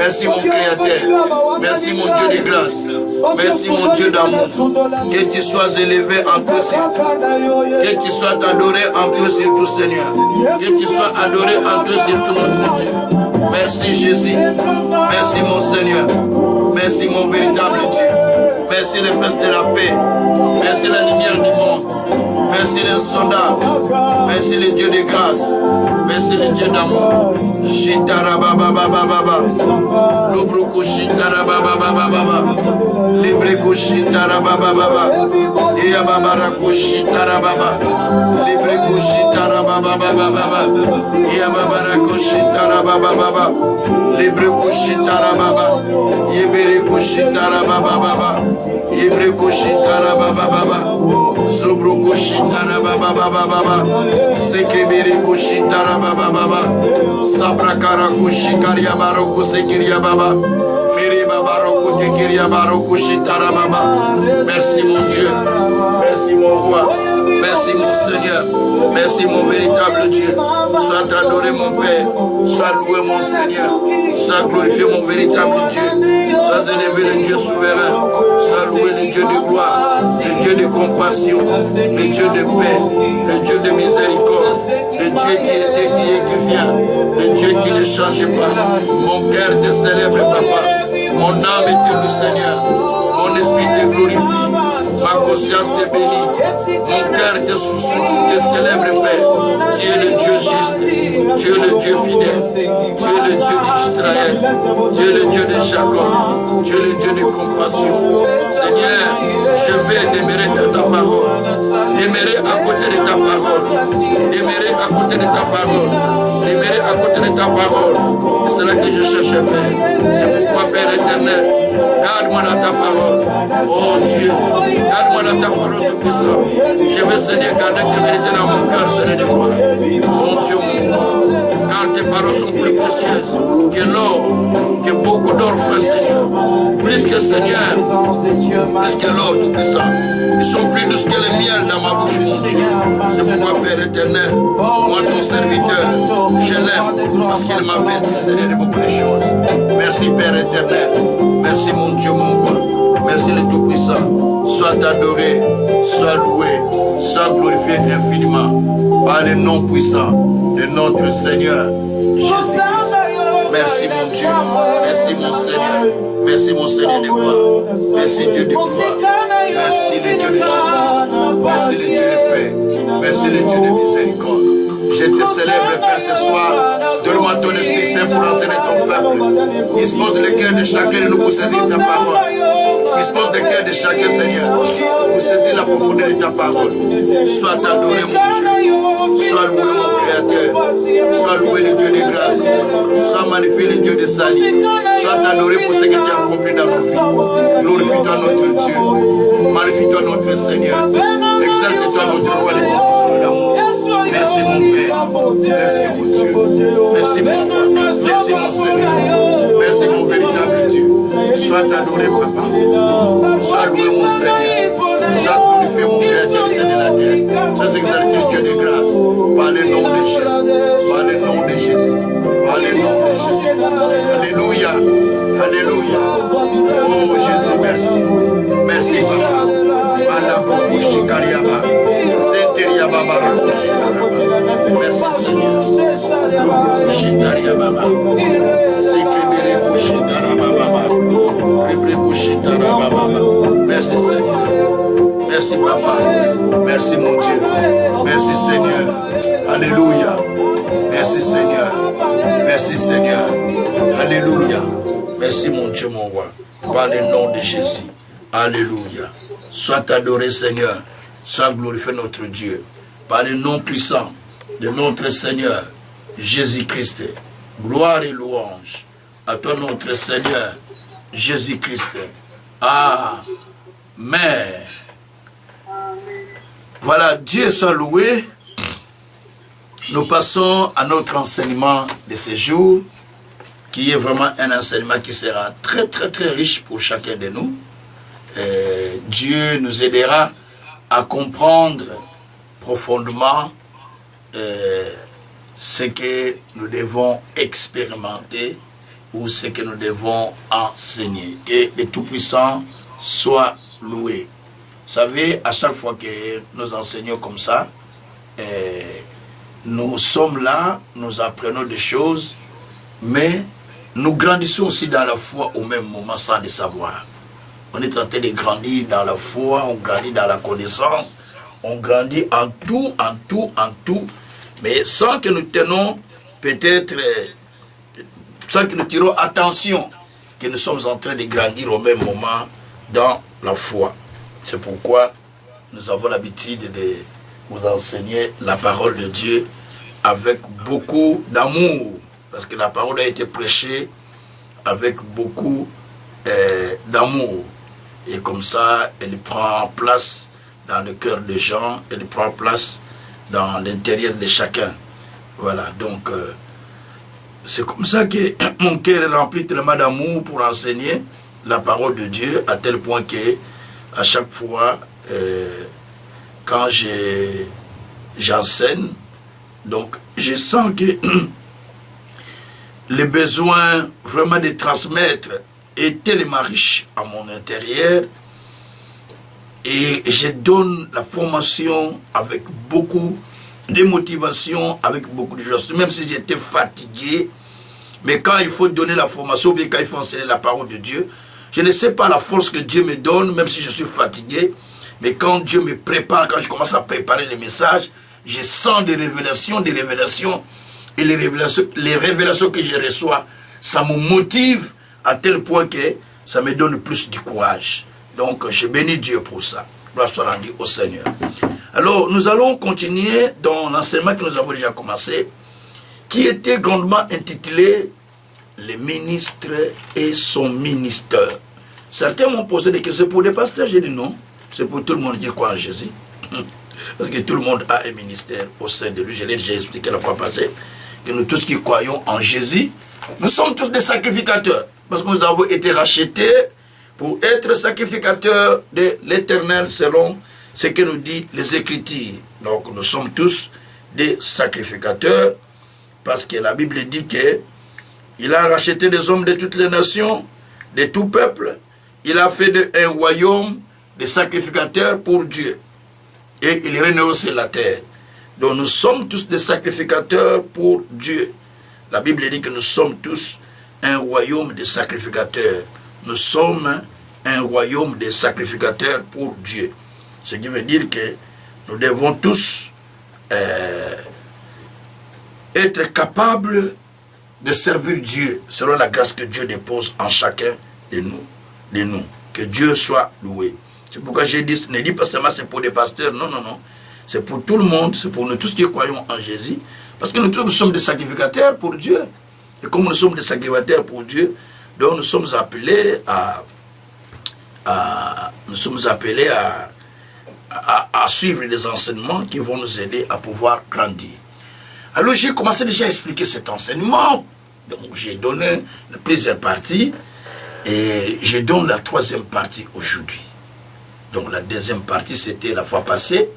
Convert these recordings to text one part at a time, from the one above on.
Merci mon Créateur. Merci mon Dieu de grâce. Merci mon Dieu d'amour. Que tu sois élevé en tout surtout. Que tu sois adoré en tout surtout, Seigneur. Que tu sois adoré en tout surtout, mon Dieu. Merci Jésus. Merci mon Seigneur. Merci mon véritable Dieu. Merci le Prince de la paix. Merci la lumière du monde. Merci l'insondable. Merci le Dieu de grâce. Merci le Dieu d'amour. Shitarabababababa. Lubruku shitarababababa. Libreku shitarabababa. Iyababaraku shitarababa. Libreku shitarabababa. Iyababaraku shitarabababa. Libreku shitarababa. Yebereku shitarabababa. Yebreku shitarabababa. Zubruku shitarabababa. Sekeberiku shitarabababa. Sabrakara kushikaria baroku sekiria baba. Miriba baroku tekiria baroku shitara baba. Merci mon Dieu. Merci mon roi. Merci mon Seigneur. Merci mon véritable Dieu. Sois adoré mon Père. Sois loué mon Seigneur. Sois glorifié mon véritable Dieu. Sois élevé le Dieu souverain. Sois loué le Dieu de gloire. Le Dieu de compassion. Le Dieu de paix. Le Dieu de miséricorde. Le Dieu qui était, qui est, qui vient. Le Dieu qui ne change pas. Mon cœur te célèbre, Papa. Mon âme est le Seigneur. Mon esprit te glorifie. Ma conscience te bénit. Mon cœur te soucie, te célèbre, Père. Tu es le Dieu juste. Tu es le Dieu fidèle. Tu es le Dieu d'Israël. Tu es le Dieu de Jacob. Tu es le Dieu de compassion. Seigneur, je vais demeurer dans ta parole. Demeurer à côté de ta parole. Demeurer à côté de ta parole. Demeurer à côté de ta parole. Et c'est là que je cherche, Père. C'est pourquoi, Père éternel, garde-moi dans ta parole. Oh Dieu, garde-moi dans ta parole tout puissant. Je veux, Seigneur, garder tes vérités dans mon cœur, Seigneur de gloire. Mon Dieu, mon roi, car tes paroles sont plus précieuses que l'or, que beaucoup d'or, frère Seigneur. Plus que Seigneur, plus que l'or tout puissant. Ils sont plus douces que le miel dans ma bouche, mon Dieu. C'est pourquoi, Père éternel, moi, ton serviteur, je l'aime parce qu'il m'a averti, Seigneur, de beaucoup de choses. Merci, Père éternel. Merci, mon Dieu, mon roi. Merci, le Tout-Puissant. Sois adoré, sois loué, sois glorifié infiniment par le nom puissant de notre Seigneur Jésus-Christ. Merci, mon Dieu. Merci, mon Seigneur. Merci, mon Seigneur de gloire. Merci, Dieu de gloire. Merci, le Dieu de justice. Merci, le Dieu de paix. Merci, le Dieu de miséricorde. Je te célèbre, Père, ce soir. Donne-moi ton Esprit Saint pour enseigner ton peuple. Dispose le cœur de chacun de nous pour saisir ta parole. Dispose le cœur de chacun, Seigneur, pour saisir la profondeur de ta parole. Sois adoré, mon Dieu. Sois loué, mon Créateur. Sois loué, le Dieu de grâce. Sois magnifié, le Dieu de salut. Sois adoré pour ce que tu as accompli dans nos vies. Glorifie-toi, notre Dieu. Magnifie-toi, notre Seigneur. Exalte-toi, notre roi, de l'amour. Merci, mon Père. Merci, mon Dieu. Merci, mon roi. Merci, mon Seigneur. Merci, mon véritable Dieu. Sois adoré, Papa. Sois loué, mon Seigneur. Sois glorifié, mon Créateur, Seigneur de la terre. Sois exalté, Dieu de grâce. Par le nom de Jésus. Par le nom de Jésus. Par le nom de Jésus. Alléluia. Alléluia. Oh Jésus, merci. Merci, Papa. Merci, Seigneur. Merci, Seigneur. Merci, Papa. Merci, mon Dieu. Merci, Seigneur. Alléluia. Merci, Seigneur. Merci, Seigneur. Alléluia. Merci, mon Dieu, mon roi. Par le nom de Jésus. Alléluia. Sois adoré, Seigneur. Sois glorifié, notre Dieu. Par le nom puissant de notre Seigneur Jésus-Christ. Gloire et louange à toi, notre Seigneur Jésus-Christ. Amen. Voilà, Dieu soit loué. Nous passons à notre enseignement de ce jour, qui est vraiment un enseignement qui sera très, très, très riche pour chacun de nous. Dieu nous aidera à comprendre profondément ce que nous devons expérimenter pour ce que nous devons enseigner. Que le Tout-Puissant soit loué. Vous savez, à chaque fois que nous enseignons comme ça, nous sommes là, nous apprenons des choses, mais nous grandissons aussi dans la foi au même moment sans le savoir. On est en train de grandir dans la foi, on grandit dans la connaissance, on grandit en tout, mais sans que nous tenons peut-être, sans que nous tirons attention que nous sommes en train de grandir au même moment dans la foi. C'est pourquoi nous avons l'habitude de vous enseigner la parole de Dieu avec beaucoup d'amour, parce que la parole a été prêchée avec beaucoup d'amour. Et comme ça, elle prend place dans le cœur des gens, elle prend place dans l'intérieur de chacun. Voilà, donc c'est comme ça que mon cœur est rempli tellement d'amour pour enseigner la parole de Dieu, à tel point que à chaque fois, quand j'enseigne, donc je sens que le besoin vraiment de transmettre est tellement riche à mon intérieur, et je donne la formation avec beaucoup de motivation, avec beaucoup de choses, même si j'étais fatigué. Mais quand il faut donner la formation, ou bien quand il faut enseigner la parole de Dieu, je ne sais pas la force que Dieu me donne, même si je suis fatigué. Mais quand Dieu me prépare, quand je commence à préparer les messages, je sens des révélations, et les révélations que je reçois, ça me motive à tel point que ça me donne plus du courage. Donc, je bénis Dieu pour ça. Gloire soit rendue au Seigneur. Alors, nous allons continuer dans l'enseignement que nous avons déjà commencé, qui était grandement intitulé « Le ministre et son ministère ». Certains m'ont posé des questions pour les pasteurs. J'ai dit non, c'est pour tout le monde qui croit en Jésus. Parce que tout le monde a un ministère au sein de lui. Je l'ai déjà expliqué la fois passée, que nous tous qui croyons en Jésus, nous sommes tous des sacrificateurs. Parce que nous avons été rachetés pour être sacrificateurs de l'Éternel selon ce que nous disent les Écritures. Donc nous sommes tous des sacrificateurs, parce que la Bible dit qu'il a racheté des hommes de toutes les nations, de tout peuple. Il a fait un royaume de sacrificateurs pour Dieu. Et il règne sur la terre. Donc nous sommes tous des sacrificateurs pour Dieu. La Bible dit que nous sommes tous un royaume de sacrificateurs. Nous sommes un royaume de sacrificateurs pour Dieu. Ce qui veut dire que nous devons tous être capables de servir Dieu selon la grâce que Dieu dépose en chacun de nous. Que Dieu soit loué. C'est pourquoi j'ai dit, ce n'est pas seulement c'est pour les pasteurs, non. C'est pour tout le monde, c'est pour nous tous qui croyons en Jésus. Parce que nous tous nous sommes des sacrificateurs pour Dieu. Et comme nous sommes des sacrificateurs pour Dieu, donc nous sommes appelés à suivre les enseignements qui vont nous aider à pouvoir grandir. Alors j'ai commencé déjà à expliquer cet enseignement. Donc j'ai donné plusieurs parties. Et je donne la troisième partie aujourd'hui. Donc la deuxième partie, c'était la fois passée.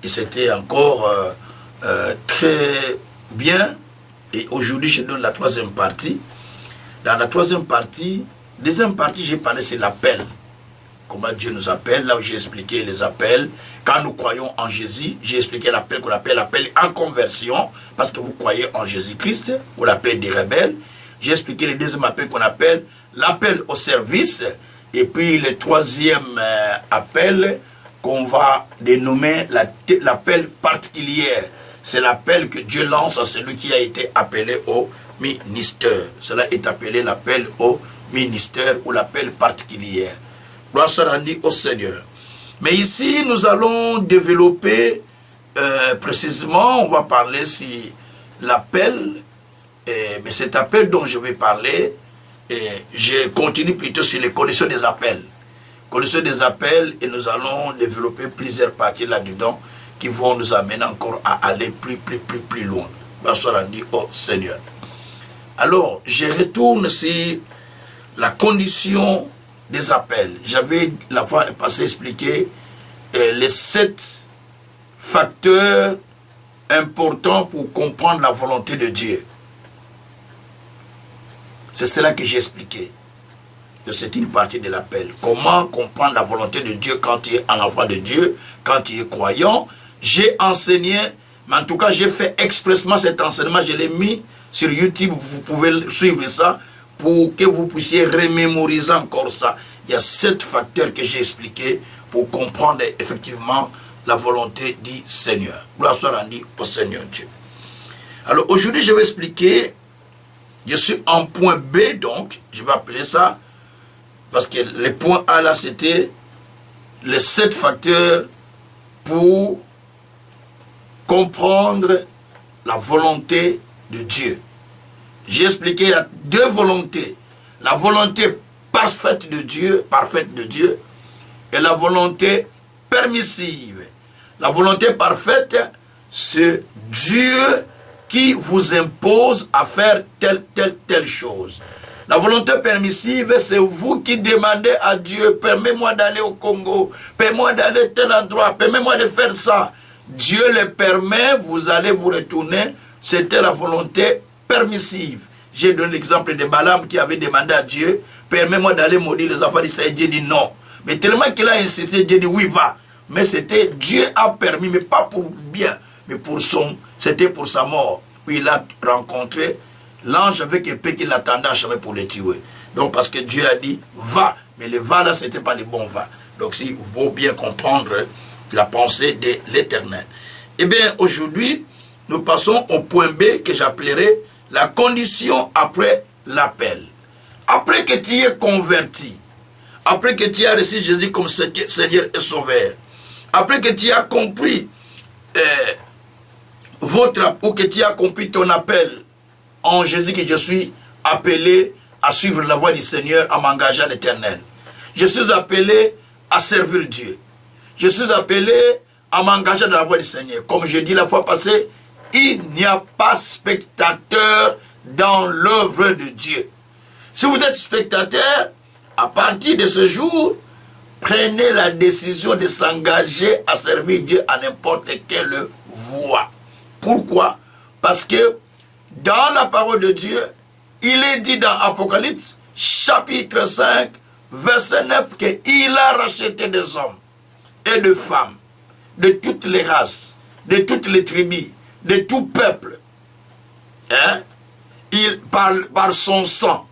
Et c'était encore très bien. Et aujourd'hui, je donne la troisième partie. Dans la troisième partie, deuxième partie, j'ai parlé, c'est l'appel. Comment Dieu nous appelle. Là où j'ai expliqué les appels. Quand nous croyons en Jésus, j'ai expliqué l'appel qu'on appelle l'appel en conversion. Parce que vous croyez en Jésus-Christ. Ou l'appel des rebelles. J'ai expliqué le deuxième appel qu'on appelle l'appel au service. Et puis le troisième appel qu'on va dénommer l'appel particulier. C'est l'appel que Dieu lance à celui qui a été appelé au ministère. Cela est appelé l'appel au ministère ou l'appel particulier. Gloire soit rendue au Seigneur. Mais ici, nous allons développer précisément, on va parler sur l'appel. Mais cet appel dont je vais parler, je continue plutôt sur les conditions des appels. Conditions des appels, et nous allons développer plusieurs parties là-dedans qui vont nous amener encore à aller plus loin. Gloire soit rendue au Seigneur. Alors, je retourne sur la condition des appels. J'avais la fois passée expliqué les 7 facteurs importants pour comprendre la volonté de Dieu. C'est cela que j'ai expliqué. C'est une partie de l'appel. Comment comprendre la volonté de Dieu quand tu es un enfant de Dieu, quand tu es croyant. J'ai enseigné, mais en tout cas, j'ai fait expressement cet enseignement. Je l'ai mis sur YouTube. Vous pouvez suivre ça pour que vous puissiez remémoriser encore ça. Il y a 7 facteurs que j'ai expliqués pour comprendre effectivement la volonté du Seigneur. Gloire soit rendue au Seigneur Dieu. Alors aujourd'hui, je vais expliquer, je suis en point B, donc, je vais appeler ça, parce que le point A là, c'était les 7 facteurs pour comprendre la volonté de Dieu. J'ai expliqué, il y a 2 volontés. La volonté parfaite de Dieu et la volonté permissive. La volonté parfaite, c'est Dieu qui vous impose à faire telle chose. La volonté permissive, c'est vous qui demandez à Dieu, permets-moi d'aller au Congo, permets-moi d'aller à tel endroit, permets-moi de faire ça. Dieu le permet, vous allez vous retourner. C'était la volonté permissive. J'ai donné l'exemple de Balaam qui avait demandé à Dieu, permets-moi d'aller maudire les enfants d'Israël. Dieu dit non. Mais tellement qu'il a insisté, Dieu dit oui, va. Mais c'était, Dieu a permis, mais pas pour bien, mais pour c'était pour sa mort. Puis il a rencontré l'ange avec épée qui l'attendait à chemin pour le tuer. Donc parce que Dieu a dit va, mais le va là, c'était pas le bon va. Donc il faut bien comprendre la pensée de l'Éternel. Eh bien, aujourd'hui, nous passons au point B que j'appellerai la condition après l'appel. Après que tu es converti, après que tu as reçu Jésus comme Seigneur et Sauveur, après que tu as compris ou que tu as compris ton appel en Jésus, que je suis appelé à suivre la voie du Seigneur, à m'engager à l'Éternel. Je suis appelé à servir Dieu. Je suis appelé à m'engager dans la voie du Seigneur. Comme je dis la fois passée, il n'y a pas spectateur dans l'œuvre de Dieu. Si vous êtes spectateur, à partir de ce jour, prenez la décision de s'engager à servir Dieu à n'importe quelle voie. Pourquoi? Parce que dans la parole de Dieu, il est dit dans Apocalypse, chapitre 5, verset 9, qu'il a racheté des hommes et de femmes, de toutes les races, de toutes les tribus, de tout peuple, hein? Il parle par son sang.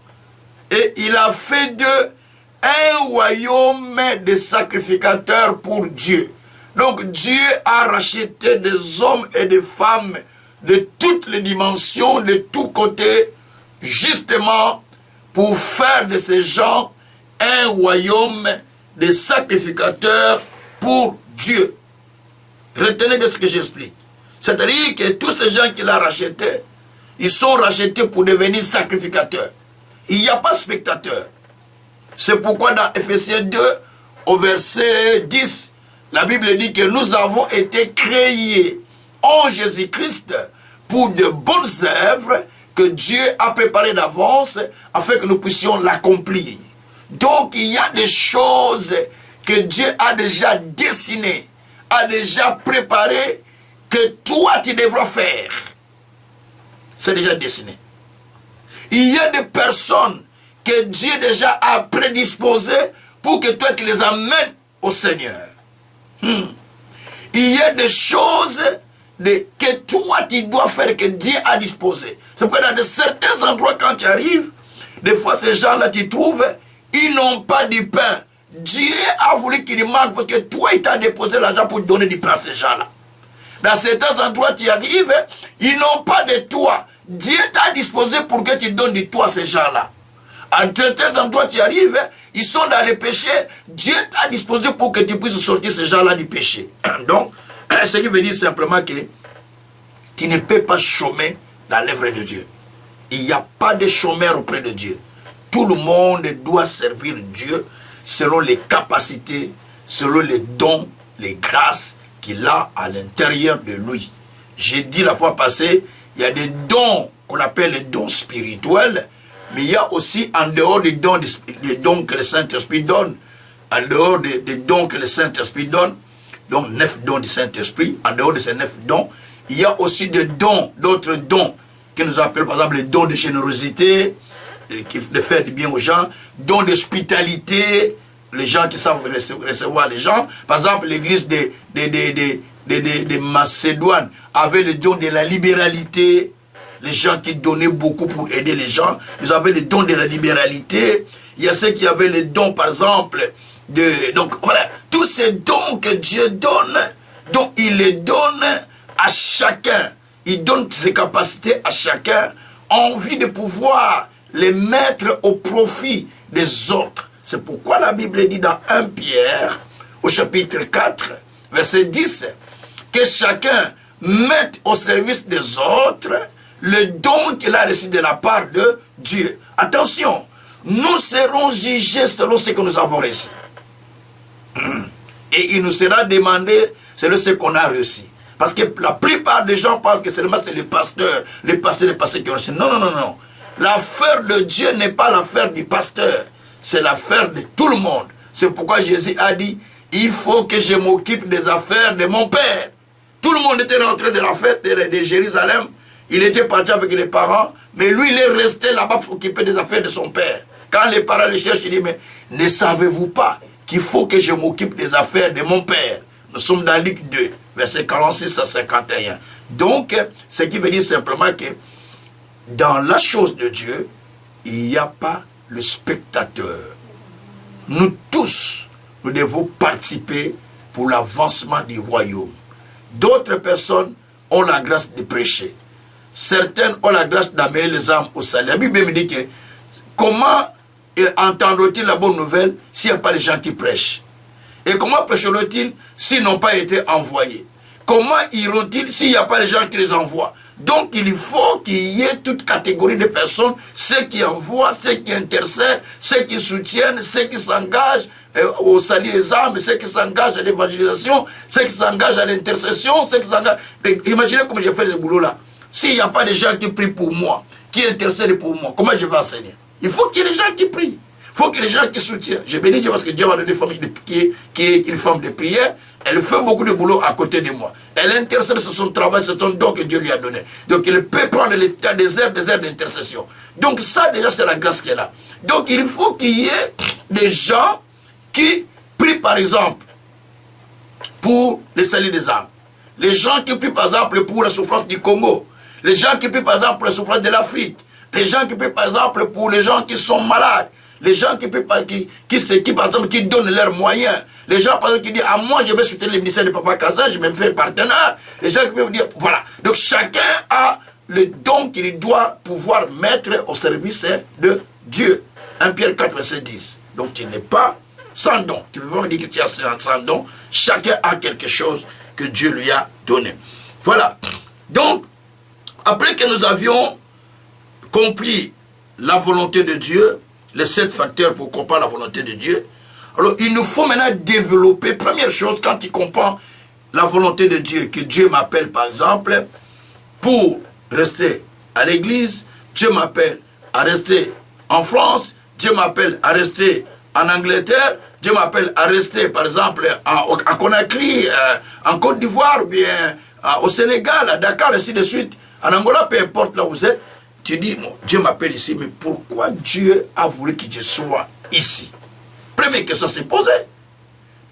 Et il a fait d'eux un royaume de sacrificateurs pour Dieu. Donc Dieu a racheté des hommes et des femmes de toutes les dimensions, de tous côtés, justement pour faire de ces gens un royaume de sacrificateurs pour Dieu. Retenez de ce que j'explique. C'est-à-dire que tous ces gens qu'il a rachetés, ils sont rachetés pour devenir sacrificateurs. Il n'y a pas spectateur. C'est pourquoi dans Ephésiens 2, au verset 10, la Bible dit que nous avons été créés en Jésus-Christ pour de bonnes œuvres que Dieu a préparées d'avance afin que nous puissions l'accomplir. Donc il y a des choses que Dieu a déjà dessinées, a déjà préparées, que toi tu devras faire. C'est déjà dessiné. Il y a des personnes que Dieu déjà a prédisposées pour que toi tu les amènes au Seigneur. Il y a des choses que toi tu dois faire, que Dieu a disposées. C'est pourquoi dans certains endroits quand tu arrives, des fois ces gens-là tu trouves, ils n'ont pas du pain. Dieu a voulu qu'il manque parce que toi il t'a déposé l'argent pour donner du pain à ces gens-là. Dans certains endroits tu arrives, ils n'ont pas de toit. Dieu t'a disposé pour que tu donnes du toit à ces gens-là. En certains endroits tu arrives, ils sont dans le péché. Dieu t'a disposé pour que tu puisses sortir ces gens-là du péché. Donc, ce qui veut dire simplement que tu ne peux pas chômer dans l'œuvre de Dieu. Il n'y a pas de chômeur auprès de Dieu. Tout le monde doit servir Dieu selon les capacités, selon les dons, les grâces qu'il a à l'intérieur de lui. J'ai dit la fois passée, il y a des dons qu'on appelle les dons spirituels, mais il y a aussi en dehors des dons que le Saint-Esprit donne, en dehors des dons que le Saint-Esprit donne, donc 9 dons du Saint-Esprit, en dehors de ces 9 dons, il y a aussi des dons, d'autres dons, que nous appelons par exemple les dons de générosité, de faire du bien aux gens, don d'hospitalité, les gens qui savent recevoir les gens. Par exemple, l'église de Macédoine avait le don de la libéralité. Les gens qui donnaient beaucoup pour aider les gens, ils avaient le don de la libéralité. Il y a ceux qui avaient le don, par exemple, donc voilà, tous ces dons que Dieu donne, donc il les donne à chacun. Il donne ses capacités à chacun, envie de pouvoir les mettre au profit des autres. C'est pourquoi la Bible dit dans 1 Pierre, au chapitre 4, verset 10, que chacun mette au service des autres le don qu'il a reçu de la part de Dieu. Attention, nous serons jugés selon ce que nous avons reçu. Et il nous sera demandé selon ce qu'on a reçu. Parce que la plupart des gens pensent que seulement c'est les pasteurs qui ont reçu. Non, non, non, non. L'affaire de Dieu n'est pas l'affaire du pasteur. C'est l'affaire de tout le monde. C'est pourquoi Jésus a dit, il faut que je m'occupe des affaires de mon Père. Tout le monde était rentré de la fête de Jérusalem. Il était parti avec les parents. Mais lui, il est resté là-bas pour s'occuper des affaires de son Père. Quand les parents le cherchent, il dit, mais ne savez-vous pas qu'il faut que je m'occupe des affaires de mon Père? Nous sommes dans Luc 2, versets 46 à 51. Donc, ce qui veut dire simplement que dans la chose de Dieu, il n'y a pas le spectateur. Nous tous, nous devons participer pour l'avancement du royaume. D'autres personnes ont la grâce de prêcher. Certaines ont la grâce d'amener les âmes au salut. La Bible me dit que comment entendront-ils la bonne nouvelle s'il n'y a pas les gens qui prêchent? Et comment prêcheront-ils s'ils n'ont pas été envoyés? Comment iront-ils s'il n'y a pas les gens qui les envoient? Donc il faut qu'il y ait toute catégorie de personnes, ceux qui envoient, ceux qui intercèdent, ceux qui soutiennent, ceux qui s'engagent au salut des âmes, ceux qui s'engagent à l'évangélisation, ceux qui s'engagent à l'intercession, ceux qui s'engagent... Imaginez comment j'ai fait ce boulot-là. S'il n'y a pas de gens qui prient pour moi, qui intercèdent pour moi, comment je vais enseigner? Il faut qu'il y ait des gens qui prient. Il faut qu'il y ait des gens qui soutiennent. Je bénis Dieu parce que Dieu m'a donné une femme qui est une femme de prière. Elle fait beaucoup de boulot à côté de moi. Elle intercède sur son travail, c'est un don que Dieu lui a donné. Donc il peut prendre des heures d'intercession. Donc ça déjà c'est la grâce qu'elle a. Donc il faut qu'il y ait des gens qui prient par exemple pour le salut des âmes. Les gens qui prient par exemple pour la souffrance du Congo. Les gens qui prient par exemple pour la souffrance de l'Afrique. Les gens qui prient par exemple pour les gens qui sont malades. Les gens qui par exemple, qui donnent leurs moyens. Les gens, par exemple, qui disent, ah, moi, je vais soutenir le ministère de Papa Kaza, je vais me faire partenaire. Les gens qui peuvent dire, voilà. Donc, chacun a le don qu'il doit pouvoir mettre au service de Dieu. 1 Pierre 4, verset 10. Donc, tu n'es pas sans don. Tu ne peux pas me dire que tu as sans don. Chacun a quelque chose que Dieu lui a donné. Voilà. Donc, après que nous avions compris la volonté de Dieu, les 7 facteurs pour comprendre la volonté de Dieu. Alors, il nous faut maintenant développer, première chose, quand tu comprends la volonté de Dieu, que Dieu m'appelle, par exemple, pour rester à l'église, Dieu m'appelle à rester en France, Dieu m'appelle à rester en Angleterre, Dieu m'appelle à rester, par exemple, à Conakry, en Côte d'Ivoire, ou bien au Sénégal, à Dakar, ainsi de suite, en Angola, peu importe là où vous êtes. Tu dis, bon, Dieu m'appelle ici, mais pourquoi Dieu a voulu que je sois ici? Première question s'est posée.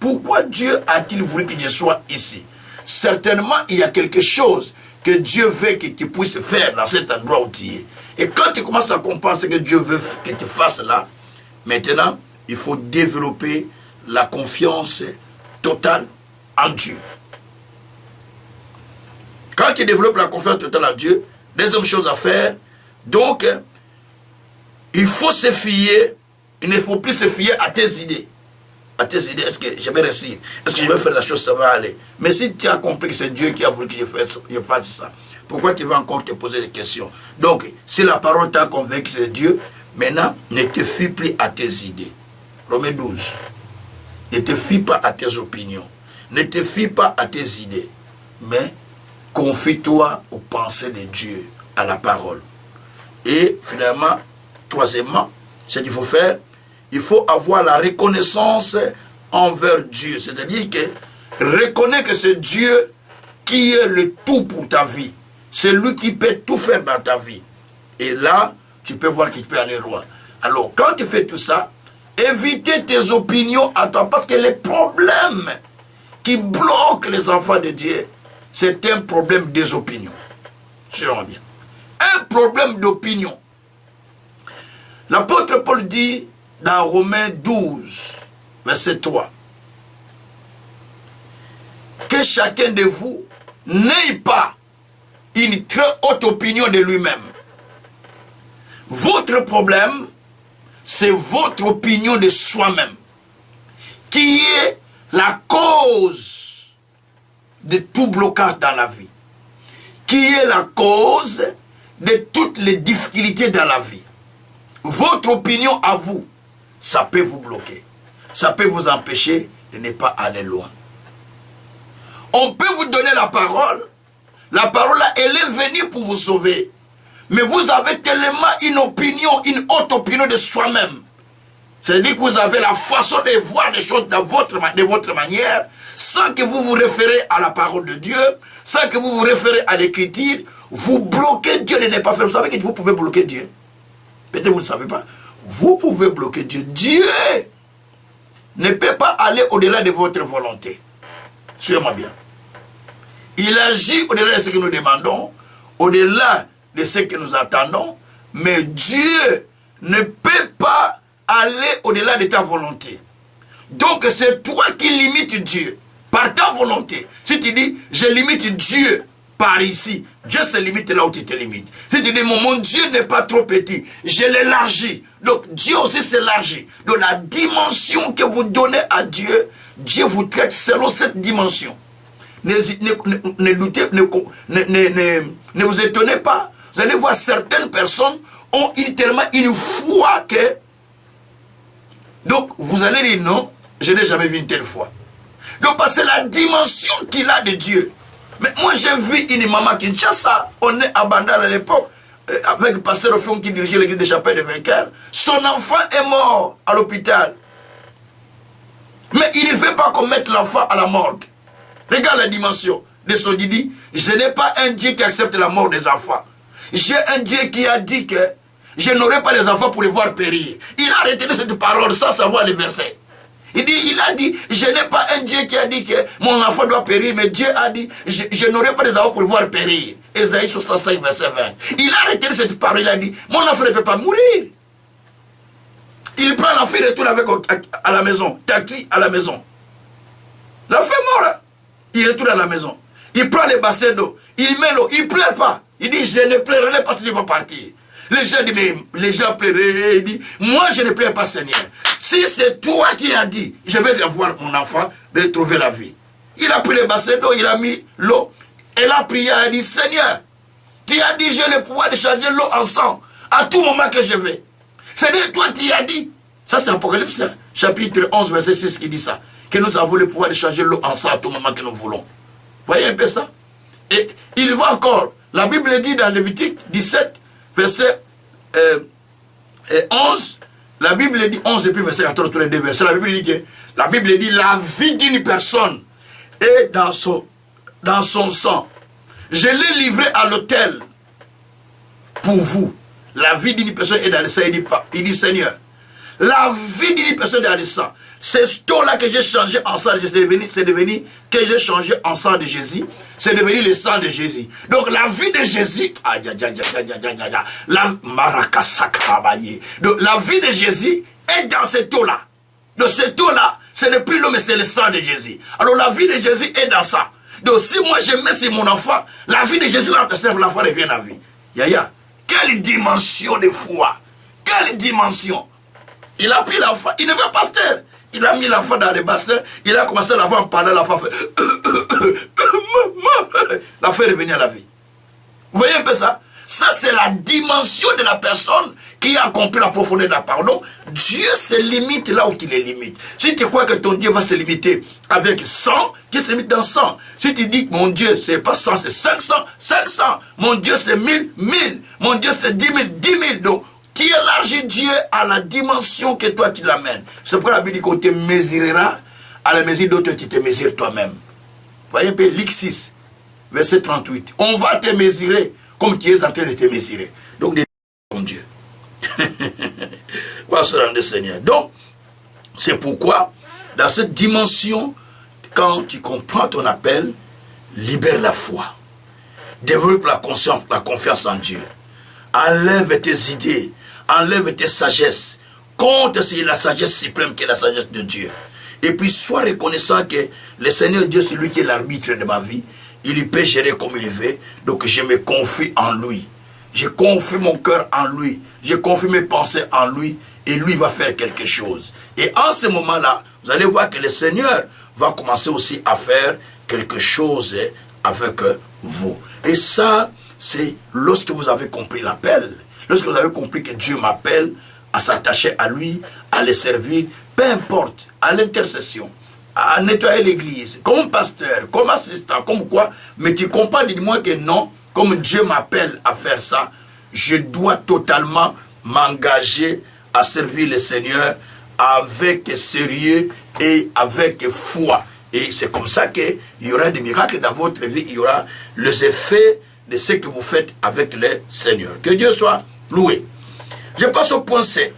Pourquoi Dieu a-t-il voulu que je sois ici? Certainement, il y a quelque chose que Dieu veut que tu puisses faire dans cet endroit où tu es. Et quand tu commences à comprendre ce que Dieu veut que tu fasses là, maintenant, il faut développer la confiance totale en Dieu. Quand tu développes la confiance totale en Dieu, deuxième chose à faire, donc, il faut se fier, il ne faut plus se fier à tes idées. À tes idées, est-ce que je vais réussir? Est-ce que je vais faire la chose, ça va aller? Mais si tu as compris que c'est Dieu qui a voulu que je fasse ça, pourquoi tu vas encore te poser des questions? Donc, si la parole t'a convaincu que c'est Dieu, maintenant, ne te fie plus à tes idées. Romains 12. Ne te fie pas à tes opinions. Ne te fie pas à tes idées. Mais, confie-toi aux pensées de Dieu, à la parole. Et finalement, troisièmement, ce qu'il faut faire, il faut avoir la reconnaissance envers Dieu. C'est-à-dire que reconnaître que c'est Dieu qui est le tout pour ta vie. C'est lui qui peut tout faire dans ta vie. Et là, tu peux voir que tu peux aller loin. Alors, quand tu fais tout ça, évitez tes opinions à toi, parce que les problèmes qui bloquent les enfants de Dieu, c'est un problème des opinions. Sûrement bien. Un problème d'opinion. L'apôtre Paul dit dans Romains 12, verset 3, que chacun de vous n'ait pas une très haute opinion de lui-même. Votre problème, c'est votre opinion de soi-même, qui est la cause de tout blocage dans la vie, qui est la cause de toutes les difficultés dans la vie. Votre opinion à vous, ça peut vous bloquer. Ça peut vous empêcher de ne pas aller loin. On peut vous donner la parole. La parole là, elle est venue pour vous sauver. Mais vous avez tellement une opinion, une haute opinion de soi-même. C'est-à-dire que vous avez la façon de voir les choses de votre manière, sans que vous vous référez à la parole de Dieu, sans que vous vous référez à l'écriture. Vous bloquez Dieu de ne pas faire. Vous savez que vous pouvez bloquer Dieu. Peut-être que vous ne savez pas. Vous pouvez bloquer Dieu. Dieu ne peut pas aller au-delà de votre volonté. Suivez-moi bien. Il agit au-delà de ce que nous demandons, au-delà de ce que nous attendons, mais Dieu ne peut pas aller au-delà de ta volonté. Donc c'est toi qui limites Dieu par ta volonté. Si tu dis, je limite Dieu par ici, Dieu se limite là où tu te limites. Si tu dis, mon Dieu n'est pas trop petit, je l'élargis. Donc Dieu aussi s'élargit. Donc la dimension que vous donnez à Dieu, Dieu vous traite selon cette dimension. Ne doutez, ne vous étonnez pas. Vous allez voir, certaines personnes ont tellement une foi que... Donc, vous allez dire non, je n'ai jamais vu une telle foi. Donc, parce que c'est la dimension qu'il a de Dieu. Mais moi, j'ai vu une maman qui dit ça. On est à Bandal à l'époque, avec le pasteur Ofion qui dirigeait l'église de Chapelle de Vainqueur. Son enfant est mort à l'hôpital. Mais il ne veut pas qu'on mette l'enfant à la morgue. Regarde la dimension de son Didi. Je n'ai pas un Dieu qui accepte la mort des enfants. J'ai un Dieu qui a dit que je n'aurai pas les enfants pour les voir périr. Il a retenu cette parole sans savoir les versets. Il a dit, je n'ai pas un Dieu qui a dit que mon enfant doit périr, mais Dieu a dit, je n'aurai pas les enfants pour les voir périr. Ésaïe 65, verset 20. Il a retenu cette parole, il a dit, mon enfant ne peut pas mourir. Il prend l'enfant, il retourne avec à la maison, tacti à la maison. L'enfant est mort, hein? Il retourne à la maison. Il prend les bassins d'eau, il met l'eau, il ne pleure pas. Il dit, je ne pleurerai pas s'il va partir. Les gens disent, mais les gens pleuraient. Il dit, moi je ne pleure pas, Seigneur. Si c'est toi qui as dit, je vais avoir mon enfant de trouver la vie. Il a pris les bassins d'eau, il a mis l'eau. Elle a prié, elle a dit, Seigneur, tu as dit, j'ai le pouvoir de changer l'eau en sang à tout moment que je vais. C'est-à-dire, toi tu as dit. Ça c'est Apocalypse, chapitre 11, verset 6 qui dit ça. Que nous avons le pouvoir de changer l'eau en sang à tout moment que nous voulons. Voyez un peu ça? Et il va encore. La Bible dit dans Lévitique 17, verset 11, la Bible dit 11 et puis verset 14, tous les deux versets. La Bible dit la vie d'une personne est dans son sang. Je l'ai livré à l'autel pour vous. La vie d'une personne est dans le sang. Il dit Seigneur, la vie d'une personne est dans le sang. C'est ce temps-là que j'ai changé en sang de Jésus. C'est devenu que j'ai changé en sang de Jésus. C'est devenu le sang de Jésus. Donc la vie de Jésus, donc la vie de Jésus est dans ce taux-là. Donc ce taux-là, ce n'est plus l'homme, mais c'est le sang de Jésus. Alors la vie de Jésus est dans ça. Donc si moi je mets sur mon enfant, la vie de Jésus, l'enfant revient à la vie. Yaya, quelle dimension de foi. Quelle dimension. Il a pris l'enfant, il ne veut pas se taire. Il a mis l'enfant dans le bassin, il a commencé à l'enfant en parlant, l'enfant fait... L'enfant est revenu à la vie. Vous voyez un peu ça? Ça, c'est la dimension de la personne qui a compris la profondeur de la pardon. Dieu se limite là où il est limite. Si tu crois que ton Dieu va se limiter avec 100, qui se limite dans 100. Si tu dis que mon Dieu, c'est pas 100, c'est 500, 500. Mon Dieu, c'est 1000, 1000. Mon Dieu, c'est 10 000, 10 000. Donc, tu élargis Dieu à la dimension que toi tu l'amènes. C'est pourquoi la Bible dit qu'on te mesurera à la mesure d'autres, tu te mesures toi-même. Voyez un peu, Luc 6, verset 38. On va te mesurer comme tu es en train de te mesurer. Donc, ton Dieu. Gloire soit rendue, Seigneur. Donc, c'est pourquoi, dans cette dimension, quand tu comprends ton appel, libère la foi. Développe la conscience, la confiance en Dieu. Enlève tes idées, enlève tes sagesses. Compte sur la sagesse suprême qui est la sagesse de Dieu. Et puis sois reconnaissant que le Seigneur Dieu, c'est lui qui est l'arbitre de ma vie. Il peut gérer comme il veut. Donc je me confie en lui. Je confie mon cœur en lui. Je confie mes pensées en lui. Et lui va faire quelque chose. Et en ce moment-là, vous allez voir que le Seigneur va commencer aussi à faire quelque chose avec vous. Et ça, c'est lorsque vous avez compris l'appel. Lorsque vous avez compris que Dieu m'appelle à s'attacher à lui, à le servir, peu importe, à l'intercession, à nettoyer l'église, comme pasteur, comme assistant, comme quoi, mais tu comprends, dis-moi que non, comme Dieu m'appelle à faire ça, je dois totalement m'engager à servir le Seigneur avec sérieux et avec foi. Et c'est comme ça qu'il y aura des miracles dans votre vie, il y aura les effets de ce que vous faites avec le Seigneur. Que Dieu soit loué. Je passe au point C.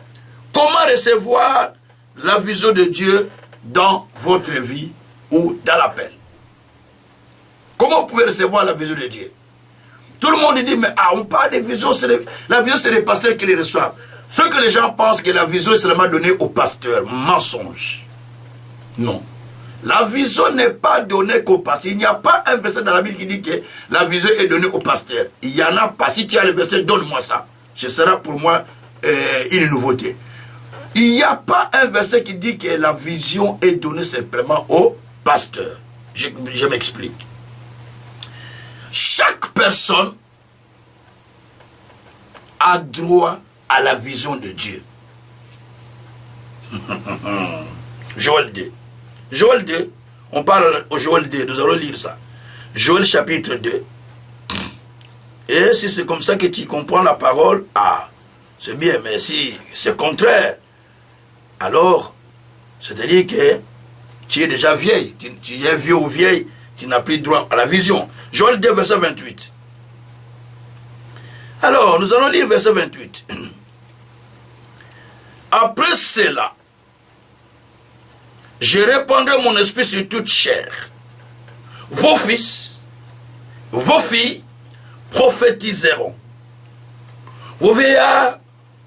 Comment recevoir la vision de Dieu dans votre vie ou dans l'appel? Comment vous pouvez recevoir la vision de Dieu? Tout le monde dit, mais on parle de vision, la vision c'est les pasteurs qui les reçoivent. Ce que les gens pensent que la vision est seulement donnée aux pasteurs, mensonge. Non. La vision n'est pas donnée qu'aux pasteurs. Il n'y a pas un verset dans la Bible qui dit que la vision est donnée aux pasteurs. Il n'y en a pas. Si tu as le verset, donne-moi ça. Ce sera pour moi une nouveauté. Il n'y a pas un verset qui dit que la vision est donnée simplement aux pasteurs. Je m'explique. Chaque personne a droit à la vision de Dieu. Joël 2. Joël 2, on parle au Joël 2, nous allons lire ça. Joël chapitre 2. Et si c'est comme ça que tu comprends la parole, c'est bien, mais si c'est contraire, alors, c'est-à-dire que tu es déjà vieille, tu es vieux ou vieille, tu n'as plus droit à la vision. Joël 2, verset 28. Alors, nous allons lire verset 28. Après cela, je répandrai mon esprit sur toute chair. Vos fils, vos filles prophétiseront. Vos vieillards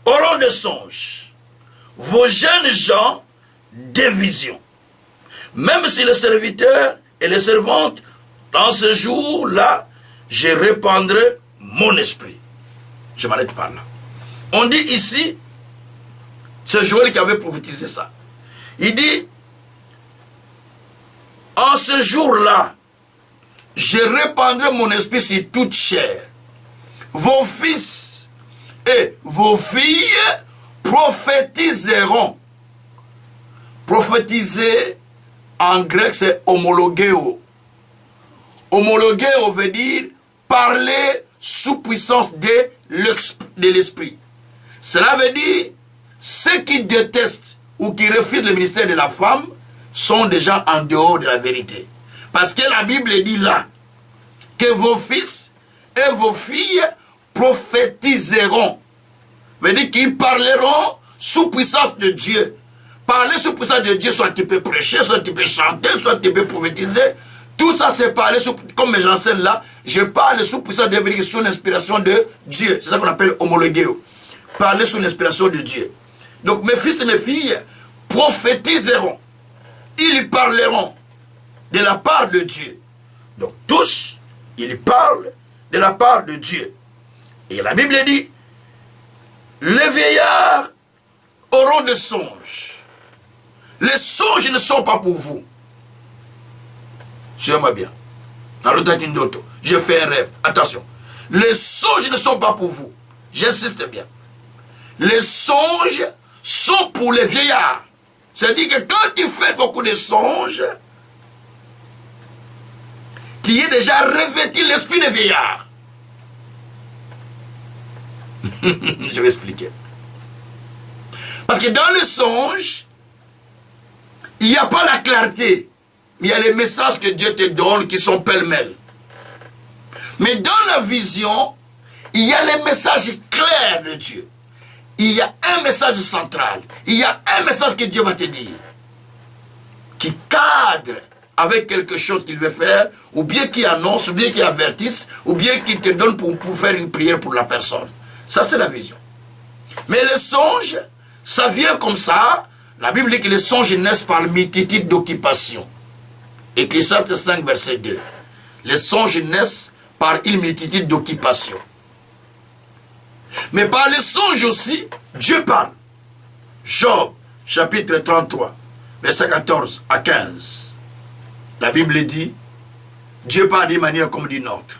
auront des songes. Vos jeunes gens des visions. Même si les serviteurs et les servantes, dans ce jour-là, je répandrai mon esprit. Je m'arrête par là. On dit ici, c'est Joël qui avait prophétisé ça. Il dit, en ce jour-là, je répandrai mon esprit sur toute chair. Vos fils et vos filles prophétiseront. Prophétiser, en grec, c'est homologeo. Homologeo veut dire parler sous puissance de l'esprit. Cela veut dire ceux qui détestent ou qui refusent le ministère de la femme sont déjà en dehors de la vérité. Parce que la Bible dit là que vos fils et vos filles prophétiseront. Veut dire qu'ils parleront sous puissance de Dieu. Parler sous puissance de Dieu, soit tu peux prêcher, soit tu peux chanter, soit tu peux prophétiser. Tout ça c'est parler, comme j'enseigne là, je parle sous puissance de Dieu, sous l'inspiration de Dieu. C'est ça qu'on appelle homologuéo. Parler sous l'inspiration de Dieu. Donc mes fils et mes filles prophétiseront. Ils parleront de la part de Dieu. Donc tous, ils parlent de la part de Dieu. Et la Bible dit, les vieillards auront des songes. Les songes ne sont pas pour vous. Suivez-moi bien. Dans le Tatindoto, je fais un rêve. Attention. Les songes ne sont pas pour vous. J'insiste bien. Les songes sont pour les vieillards. C'est-à-dire que quand tu fais beaucoup de songes, tu es déjà revêtu l'esprit de vieillard. Je vais expliquer. Parce que dans le songe, il n'y a pas la clarté. Il y a les messages que Dieu te donne qui sont pêle-mêle. Mais dans la vision, il y a les messages clairs de Dieu. il y a un message central. Il y a un message que Dieu va te dire. Qui cadre avec quelque chose qu'il veut faire, ou bien qui annonce, ou bien qui avertisse, ou bien qui te donne pour faire une prière pour la personne. Ça, c'est la vision. Mais les songes, ça vient comme ça. La Bible dit que les songes naissent par multitude d'occupations. Ecclésiaste 5, verset 2. Les songes naissent par une multitude d'occupations. Mais par les songes aussi, Dieu parle. Job, chapitre 33, verset 14 à 15. La Bible dit, Dieu parle d'une manière comme d'une autre.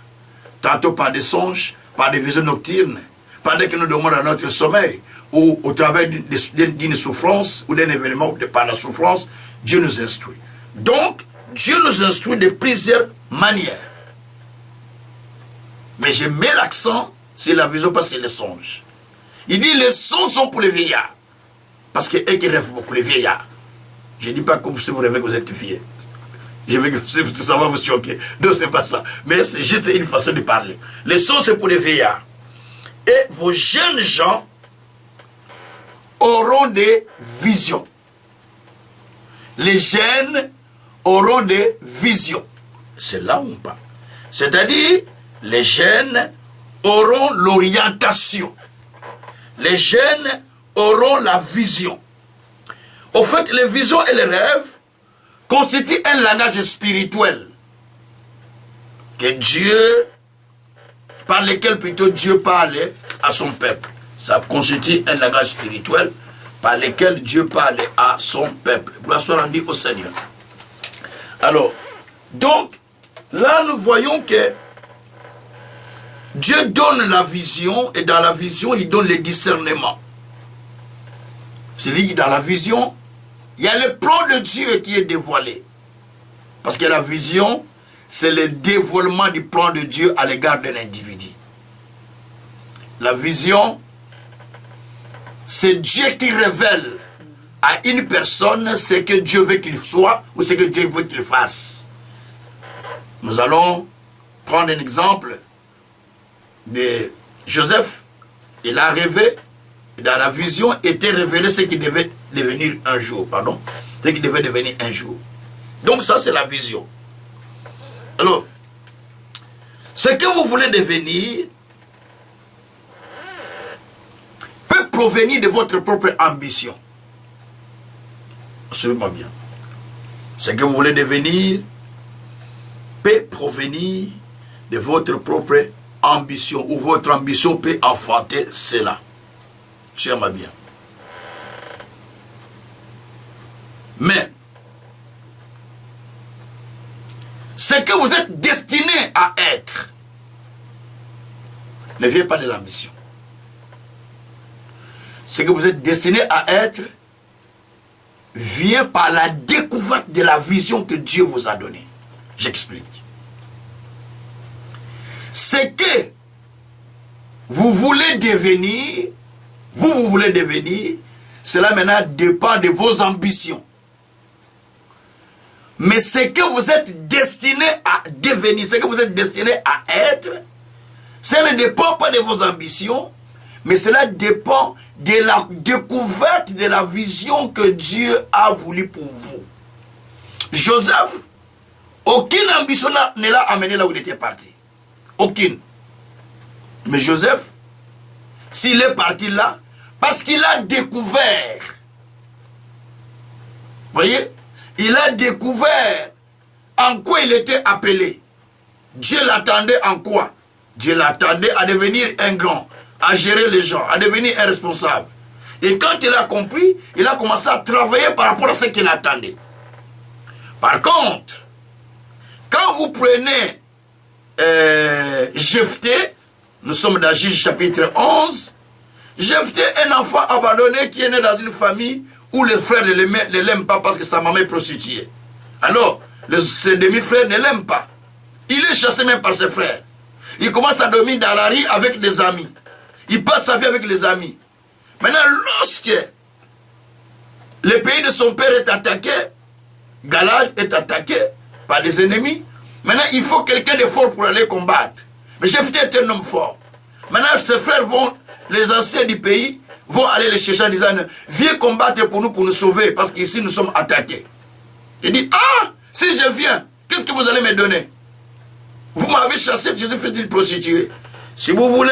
Tantôt par des songes, par des visions nocturnes, pendant que nous dormons dans notre sommeil, ou au travers d'une souffrance, ou d'un événement, par la souffrance, Dieu nous instruit. Donc, Dieu nous instruit de plusieurs manières. Mais je mets l'accent sur la vision, pas sur les songes. Il dit les songes sont pour les vieillards. Parce que eux qui rêvent beaucoup, les vieillards. Je ne dis pas comme si vous rêvez que vous êtes vieux. Je veux que ça va vous choquer. Non, c'est pas ça. Mais c'est juste une façon de parler. Les songes, c'est pour les vieillards. Et vos jeunes gens auront des visions. Les jeunes auront des visions. C'est là où on parle. C'est-à-dire, les jeunes auront l'orientation. Les jeunes auront la vision. Au fait, les visions et les rêves constituent un langage spirituel que Dieu, par lequel plutôt Dieu parlait à son peuple. Ça constitue un langage spirituel par lequel Dieu parlait à son peuple. Gloire soit rendue au Seigneur. Alors, donc, là nous voyons que Dieu donne la vision, et dans la vision, il donne le discernement. C'est-à-dire que dans la vision, il y a le plan de Dieu qui est dévoilé. Parce que la vision, c'est le dévoilement du plan de Dieu à l'égard de l'individu. La vision, c'est Dieu qui révèle à une personne ce que Dieu veut qu'il soit ou ce que Dieu veut qu'il fasse. Nous allons prendre un exemple de Joseph. Il a rêvé, dans la vision était révélé ce qui devait devenir un jour, ce qui devait devenir un jour. Donc ça c'est la vision. Alors, ce que vous voulez devenir peut provenir de votre propre ambition. Suivez-moi bien. Ce que vous voulez devenir peut provenir de votre propre ambition, ou votre ambition peut enfanter cela. Suivez-moi bien. Mais, ce que vous êtes destiné à être ne vient pas de l'ambition. Ce que vous êtes destiné à être vient par la découverte de la vision que Dieu vous a donnée. J'explique. Ce que vous voulez devenir, vous voulez devenir, cela maintenant dépend de vos ambitions. Mais ce que vous êtes destiné à devenir, ce que vous êtes destiné à être, ça ne dépend pas de vos ambitions, mais cela dépend de la découverte de la vision que Dieu a voulu pour vous. Joseph, aucune ambition ne l'a amené là où il était parti. Aucune. Mais Joseph, s'il est parti là, parce qu'il a découvert, voyez, il a découvert en quoi il était appelé. Dieu l'attendait en quoi? Dieu l'attendait à devenir un grand, à gérer les gens, à devenir un responsable. Et quand il a compris, il a commencé à travailler par rapport à ce qu'il attendait. Par contre, quand vous prenez Jephthé, nous sommes dans Juge chapitre 11, Jephthé est un enfant abandonné qui est né dans une famille où les frères ne l'aiment pas parce que sa maman est prostituée. Alors, ses demi-frères ne l'aiment pas. Il est chassé même par ses frères. Il commence à dormir dans la rue avec des amis. Il passe sa vie avec les amis. Maintenant, lorsque le pays de son père est attaqué, Galad est attaqué par des ennemis, maintenant il faut quelqu'un de fort pour aller combattre. Mais Jephthé est un homme fort. Maintenant, ses frères vont, les anciens du pays, vont aller les chercher en disant, viens combattre pour nous sauver, parce qu'ici nous sommes attaqués. Il dit, ah, si je viens, qu'est-ce que vous allez me donner? Vous m'avez chassé, je devais faire une prostituée. Si vous voulez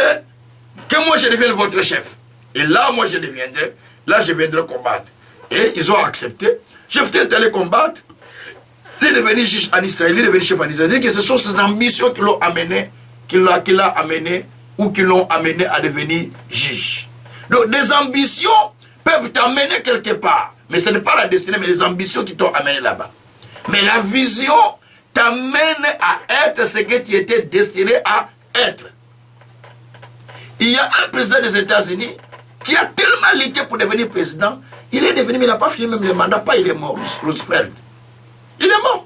que moi je devienne votre chef, et là moi je deviendrai, là je viendrai combattre. Et ils ont accepté. Jephthé est allé combattre. Il est devenu juge en Israël, il est devenu chef en Israël. Que ce sont ces ambitions qui l'ont amené, qui l'a amené, ou qui l'ont amené à devenir juge. Donc des ambitions peuvent t'amener quelque part. Mais ce n'est pas la destinée, mais les ambitions qui t'ont amené là-bas. Mais la vision t'amène à être ce que tu étais destiné à être. Il y a un président des États-Unis qui a tellement lutté pour devenir président, il est devenu, mais il n'a pas fini même le mandat, il est mort, Roosevelt. Il est mort.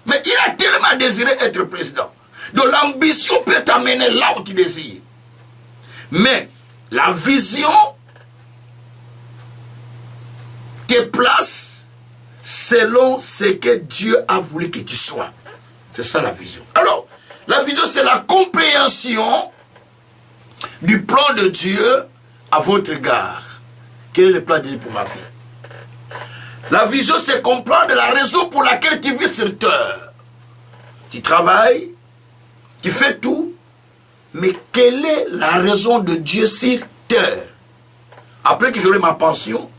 Mais il a tellement désiré être président. Donc l'ambition peut t'amener là où tu désires. Mais la vision te place selon ce que Dieu a voulu que tu sois. C'est ça la vision. Alors, la vision, c'est la compréhension du plan de Dieu à votre égard. Quel est le plan de Dieu pour ma vie? La vision, c'est comprendre la raison pour laquelle tu vis sur terre. Tu travailles, tu fais tout, mais quelle est la raison de Dieu sur terre? Après que j'aurai ma pension,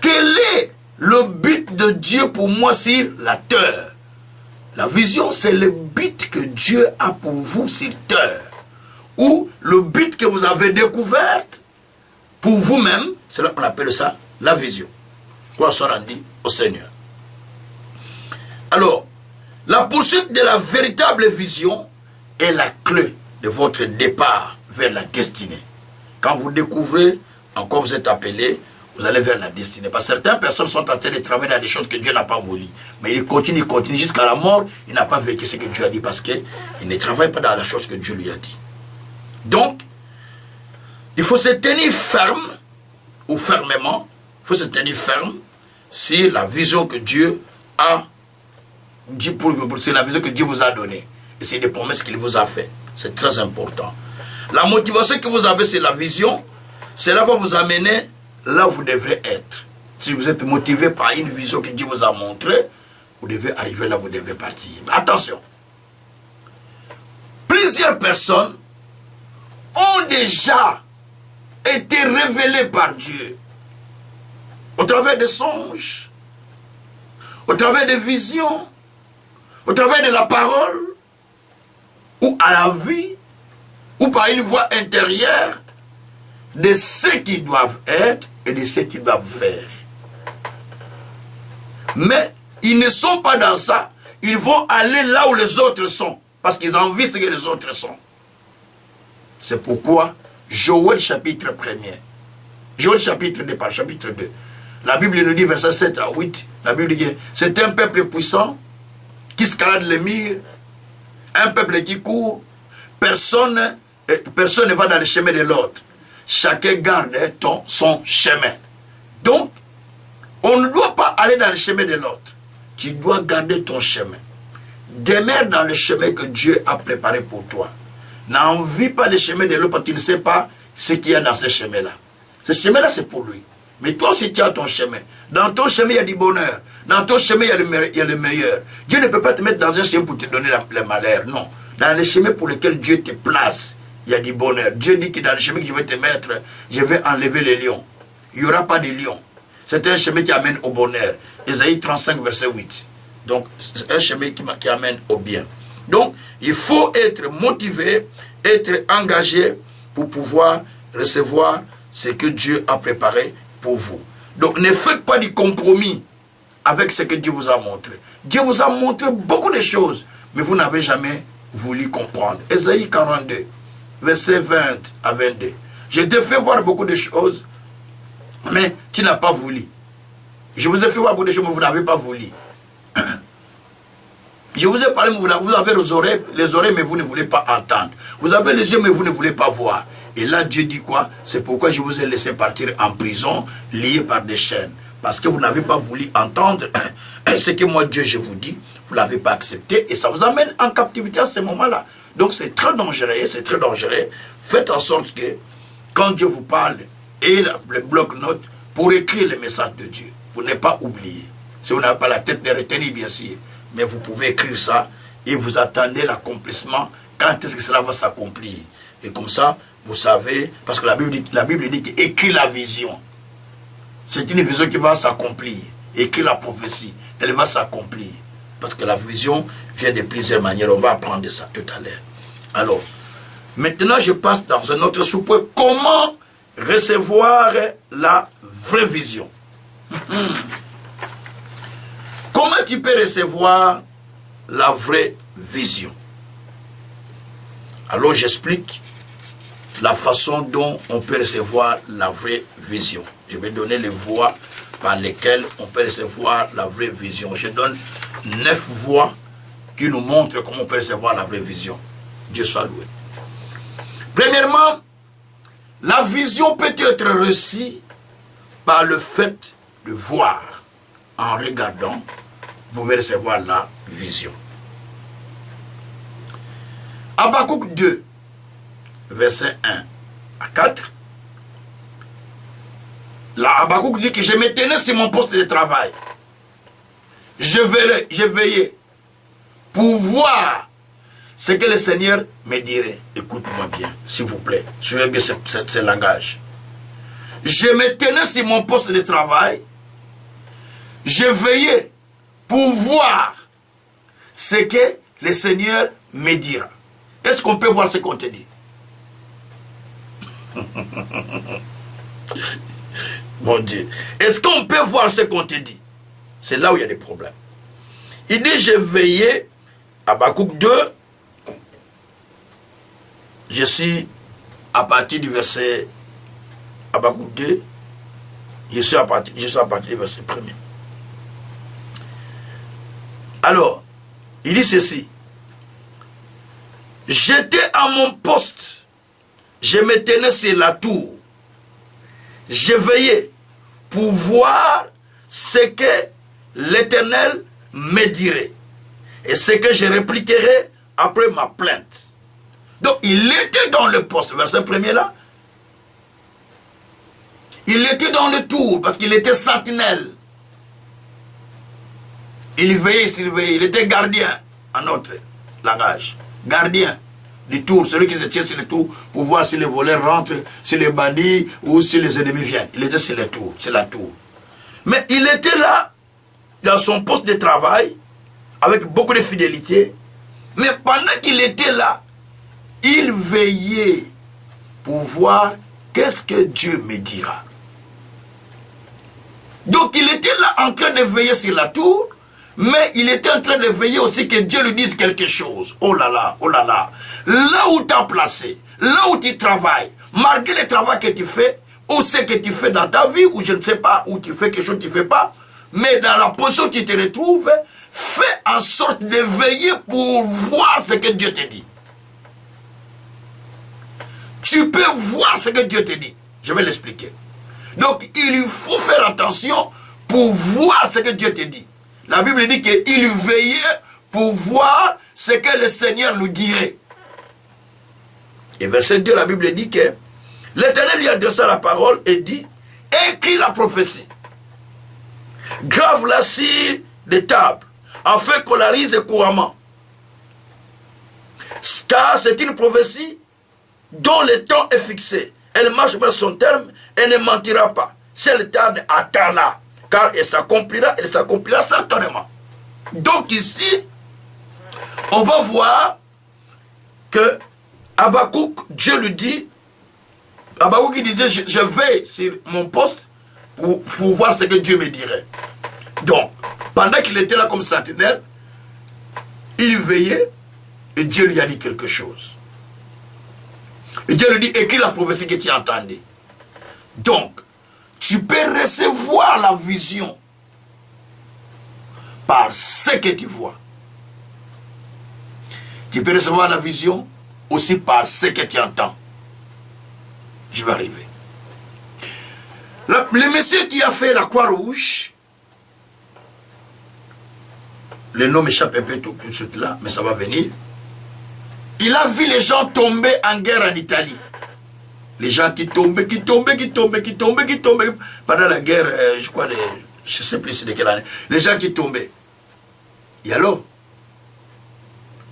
quel est le but de Dieu pour moi sur la terre? La vision, c'est le but que Dieu a pour vous sur terre. Ou le but que vous avez découvert pour vous-même, c'est là qu'on appelle ça la vision. Quoi soit rendu au Seigneur. Alors, la poursuite de la véritable vision est la clé de votre départ vers la destinée. Quand vous découvrez en quoi vous êtes appelé, vous allez vers la destinée. Parce que certaines personnes sont en train de travailler dans des choses que Dieu n'a pas voulu. Mais il continue jusqu'à la mort. Il n'a pas vécu ce que Dieu a dit parce qu'il ne travaille pas dans la chose que Dieu lui a dit. Donc, il faut se tenir ferme, ou fermement, il faut se tenir ferme sur la vision que Dieu a, c'est la vision que Dieu vous a donnée. Et c'est des promesses qu'il vous a faites. C'est très important. La motivation que vous avez, c'est la vision. Cela va vous amener là où vous devrez être. Si vous êtes motivé par une vision que Dieu vous a montrée, vous devez arriver là où vous devez partir. Mais attention. Plusieurs personnes ont déjà été révélées par Dieu. Au travers des songes, au travers des visions, au travers de la parole, ou à la vie, ou par une voix intérieure, de ce qu'ils doivent être et de ce qu'ils doivent faire. Mais ils ne sont pas dans ça, ils vont aller là où les autres sont, parce qu'ils ont vu ce que les autres sont. C'est pourquoi Joël chapitre 1er, Joël chapitre 2, chapitre 2, la Bible nous dit, verset 7 à 8, la Bible dit, c'est un peuple puissant, qui escalade les murs, un peuple qui court, personne ne va dans le chemin de l'autre. Chacun garde son chemin. Donc, on ne doit pas aller dans le chemin de l'autre. Tu dois garder ton chemin. Demeure dans le chemin que Dieu a préparé pour toi. N'envie pas le chemin de l'autre parce que tu ne sais pas ce qu'il y a dans ce chemin-là. Ce chemin-là, c'est pour lui. Mais toi aussi, tu as ton chemin. Dans ton chemin, il y a du bonheur. Dans ton chemin, il y a le meilleur. Dieu ne peut pas te mettre dans un chemin pour te donner le malheur. Non. Dans le chemin pour lequel Dieu te place, il y a du bonheur. Dieu dit que dans le chemin que je vais te mettre, je vais enlever les lions. Il n'y aura pas de lions. C'est un chemin qui amène au bonheur. Ésaïe 35, verset 8. Donc, c'est un chemin qui amène au bien. Donc, il faut être motivé, être engagé pour pouvoir recevoir ce que Dieu a préparé pour vous. Donc, ne faites pas du compromis avec ce que Dieu vous a montré. Dieu vous a montré beaucoup de choses, mais vous n'avez jamais voulu comprendre. Ésaïe 42, verset 20 à 22. Je t'ai fait voir beaucoup de choses, mais tu n'as pas voulu. Je vous ai fait voir beaucoup de choses, mais vous n'avez pas voulu. Je vous ai parlé, mais vous avez les oreilles, mais vous ne voulez pas entendre. Vous avez les yeux, mais vous ne voulez pas voir. Et là, Dieu dit quoi? C'est pourquoi je vous ai laissé partir en prison, lié par des chaînes. Parce que vous n'avez pas voulu entendre ce que moi, Dieu, je vous dis. Vous ne l'avez pas accepté et ça vous amène en captivité à ce moment-là. Donc, c'est très dangereux, c'est très dangereux. Faites en sorte que quand Dieu vous parle, et le bloc-notes pour écrire le message de Dieu, pour ne pas oublier. Si vous n'avez pas la tête de retenir, bien sûr, mais vous pouvez écrire ça et vous attendez l'accomplissement, quand est-ce que cela va s'accomplir. Et comme ça, vous savez, parce que la Bible dit qu'écrit la vision. C'est une vision qui va s'accomplir. Écrit la prophétie, elle va s'accomplir. Parce que la vision vient de plusieurs manières. On va apprendre ça tout à l'heure. Alors, maintenant je passe dans un autre sous-point. Comment recevoir la vraie vision? Comment tu peux recevoir la vraie vision? Alors j'explique la façon dont on peut recevoir la vraie vision. Je vais donner les voies par lesquelles on peut recevoir la vraie vision. Je donne 9 voies qui nous montrent comment on peut recevoir la vraie vision. Dieu soit loué. Premièrement, la vision peut être reçue par le fait de voir. En regardant, vous pouvez recevoir la vision. Habakkuk 2, verset 1 à 4. Là, Habakkuk dit que je me tenais sur mon poste de travail. Je veillais pour voir ce que le Seigneur me dirait. Écoute-moi bien, s'il vous plaît. Suivez bien ce langage. Je me tenais sur mon poste de travail. Je veillais pour voir ce que le Seigneur me dira. Est-ce qu'on peut voir ce qu'on te dit? Mon Dieu. Est-ce qu'on peut voir ce qu'on te dit? C'est là où il y a des problèmes. Il dit, je veillais, Habakkuk 2, je suis à partir du verset, Habakkuk 2, je suis à partir du verset 1er. Alors, il dit ceci. J'étais à mon poste, je me tenais sur la tour, je veillais pour voir ce que l'Éternel me dirait et ce que je répliquerai après ma plainte. Donc il était dans le poste, verset 1er là. Il était dans le tour parce qu'il était sentinelle. Il veillait, il était gardien en notre langage. Gardien du tour, celui qui se tient sur le tour pour voir si les voleurs rentrent, si les bandits ou si les ennemis viennent. Il était sur le tour, c'est la tour. Mais il était là, dans son poste de travail, avec beaucoup de fidélité. Mais pendant qu'il était là, il veillait pour voir qu'est-ce que Dieu me dira. Donc il était là en train de veiller sur la tour, mais il était en train de veiller aussi que Dieu lui dise quelque chose. Oh là là, oh là là. Là où tu as placé, là où tu travailles, malgré le travail que tu fais, ou ce que tu fais dans ta vie, ou je ne sais pas, où tu fais quelque chose que tu ne fais pas, mais dans la position où tu te retrouves, fais en sorte de veiller pour voir ce que Dieu te dit. Tu peux voir ce que Dieu te dit. Je vais l'expliquer. Donc, il faut faire attention pour voir ce que Dieu te dit. La Bible dit qu'il veillait pour voir ce que le Seigneur nous dirait. Et verset 2, la Bible dit que l'Éternel lui adressa la parole et dit, écris la prophétie. Grave-la sur des tables, afin qu'on la lise couramment. Car c'est une prophétie dont le temps est fixé. Elle marche par son terme et ne mentira pas. Si elle tarde, attends-la. Car elle s'accomplira certainement. Donc ici, on va voir que Habakkuk, Dieu lui dit, Habakkuk disait, je vais sur mon poste pour voir ce que Dieu me dirait. Donc, pendant qu'il était là comme sentinelle, il veillait et Dieu lui a dit quelque chose. Et Dieu lui dit, écris la prophétie que tu as entendue. Donc, tu peux recevoir la vision par ce que tu vois. Tu peux recevoir la vision aussi par ce que tu entends. Je vais arriver. Le monsieur qui a fait la Croix-Rouge, le nom m'échappe un peu tout de suite là, mais ça va venir. Il a vu les gens tomber en guerre en Italie. Les gens qui tombaient. Pendant la guerre, je crois, je ne sais plus c'est de quelle année. Les gens qui tombaient. Et alors,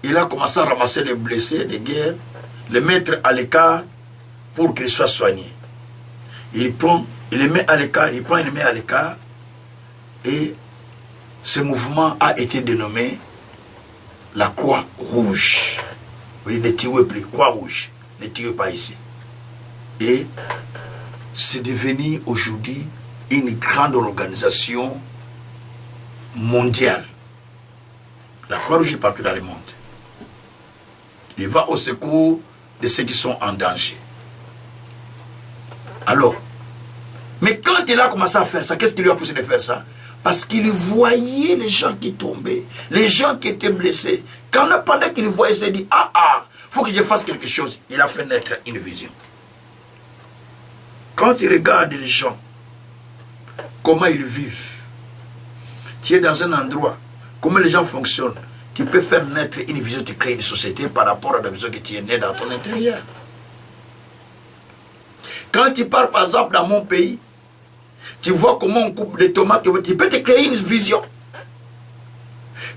il a commencé à ramasser les blessés de guerre, les mettre à l'écart pour qu'ils soient soignés. Il les met à l'écart, il les met à l'écart. Et ce mouvement a été dénommé la Croix Rouge. Oui, ne tuez plus, Croix Rouge. Ne tuez pas ici. Et c'est devenu aujourd'hui une grande organisation mondiale. La Croix-Rouge est partout dans le monde. Il va au secours de ceux qui sont en danger. Alors, mais quand il a commencé à faire ça, qu'est-ce qui lui a poussé de faire ça? Parce qu'il voyait les gens qui tombaient, les gens qui étaient blessés. Pendant qu'il voyait, il s'est dit, il faut que je fasse quelque chose. Il a fait naître une vision. Quand il regarde les gens, comment ils vivent, tu es dans un endroit, comment les gens fonctionnent, tu peux faire naître une vision, tu crées une société par rapport à la vision que tu es né dans ton intérieur. Quand tu pars par exemple dans mon pays, tu vois comment on coupe des tomates, tu peux te créer une vision.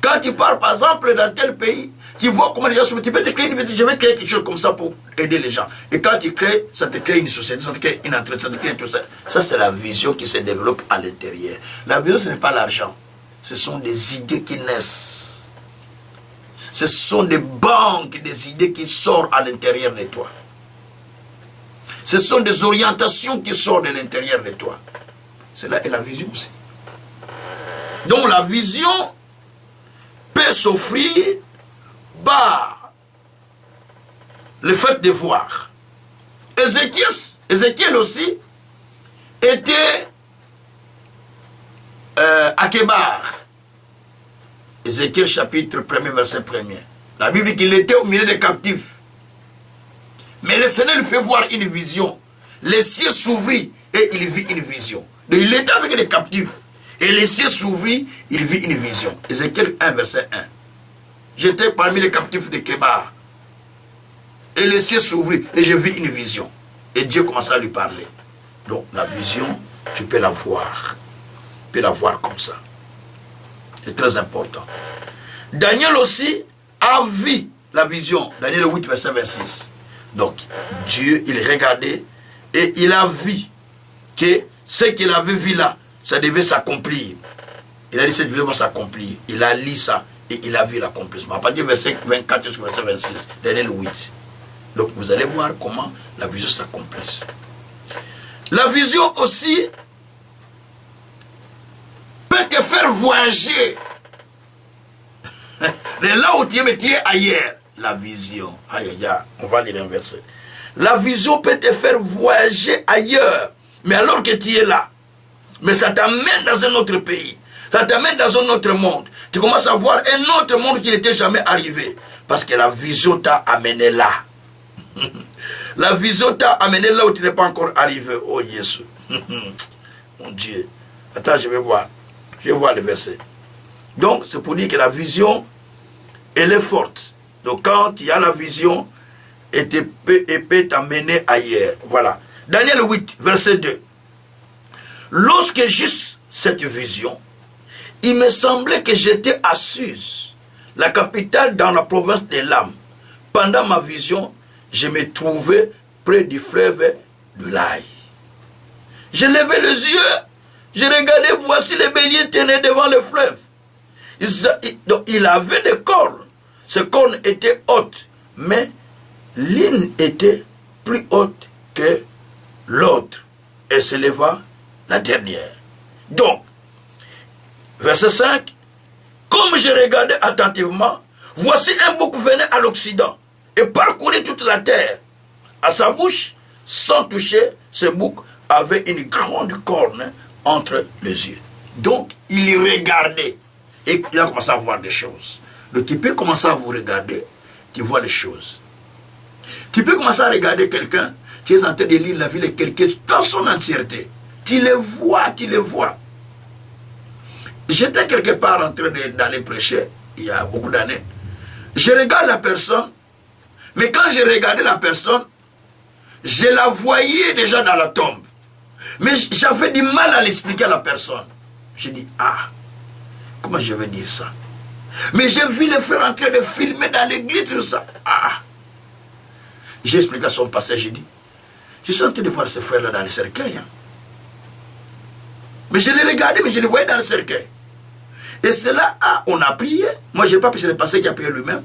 Quand tu pars par exemple dans tel pays, tu vois comment les gens sont, tu peux te créer une vision, je vais créer quelque chose comme ça pour aider les gens. Et quand tu crées, ça te crée une société, ça te crée une entrée, ça te crée tout ça. Ça c'est la vision qui se développe à l'intérieur. La vision ce n'est pas l'argent, ce sont des idées qui naissent. Ce sont des banques, des idées qui sortent à l'intérieur de toi. Ce sont des orientations qui sortent de l'intérieur de toi. Cela est la vision aussi. Donc la vision peut s'offrir par le fait de voir. Ézéchiel aussi était à Kébar. Ézéchiel chapitre 1er, verset 1er. La Bible dit qu'il était au milieu des captifs. Mais le Seigneur lui fait voir une vision. Les cieux s'ouvrit et il vit une vision. Donc il était avec les captifs. Et les cieux s'ouvrit, il vit une vision. Ézéchiel 1, verset 1. J'étais parmi les captifs de Kébar. Et les cieux s'ouvrit et je vis une vision. Et Dieu commença à lui parler. Donc la vision, tu peux la voir. Tu peux la voir comme ça. C'est très important. Daniel aussi a vu la vision. Daniel 8, verset 26. Donc, Dieu, il regardait et il a vu que ce qu'il avait vu là, ça devait s'accomplir. Il a dit, cette vision va s'accomplir. Il a lu ça et il a vu l'accomplissement. À partir du verset 24 jusqu'au verset 26, Daniel 8. Donc, vous allez voir comment la vision s'accomplisse. La vision aussi peut te faire voyager. De là où tu es, mais tu es ailleurs. La vision. Aïe, aïe, aïe. On va lire un verset. La vision peut te faire voyager ailleurs. Mais alors que tu es là. Mais ça t'amène dans un autre pays. Ça t'amène dans un autre monde. Tu commences à voir un autre monde qui n'était jamais arrivé. Parce que la vision t'a amené là. La vision t'a amené là où tu n'es pas encore arrivé. Oh Jésus. Mon Dieu. Attends, je vais voir. Je vais voir le verset. Donc, c'est pour dire que la vision, elle est forte. Donc, quand il y a la vision, elle peut t'amener ailleurs. Voilà. Daniel 8, verset 2. Lorsque j'eus cette vision, il me semblait que j'étais à Suse, la capitale dans la province des Lames. Pendant ma vision, je me trouvais près du fleuve de l'Aï. Je levais les yeux, je regardais, voici les béliers tenaient devant le fleuve. Donc, il avait des cornes. Ces cornes étaient hautes, mais l'une était plus haute que l'autre. Et s'éleva la dernière. Donc, verset 5, comme je regardais attentivement, voici un bouc venait à l'Occident et parcourait toute la terre. À sa bouche, sans toucher, ce bouc avait une grande corne entre les yeux. Donc, il regardait et il a commencé à voir des choses. Donc, tu peux commencer à vous regarder, tu vois les choses. Tu peux commencer à regarder quelqu'un, tu es en train de lire la vie de quelqu'un dans son entièreté. Tu le vois, tu le vois. J'étais quelque part en train d'aller prêcher, il y a beaucoup d'années. Je regarde la personne, mais quand je regardais la personne, je la voyais déjà dans la tombe. Mais j'avais du mal à l'expliquer à la personne. J'ai dit, ah, comment je vais dire ça? Mais j'ai vu les frères en train de filmer dans l'église, tout ça. Ah! J'ai expliqué à son passage, j'ai dit, je suis en train de voir ces frères-là dans le cercueil. Hein. Mais je les regardais, mais je les voyais dans le cercueil. Et cela, on a prié. Moi, je n'ai pas pu, c'est le passé qui a prié lui-même.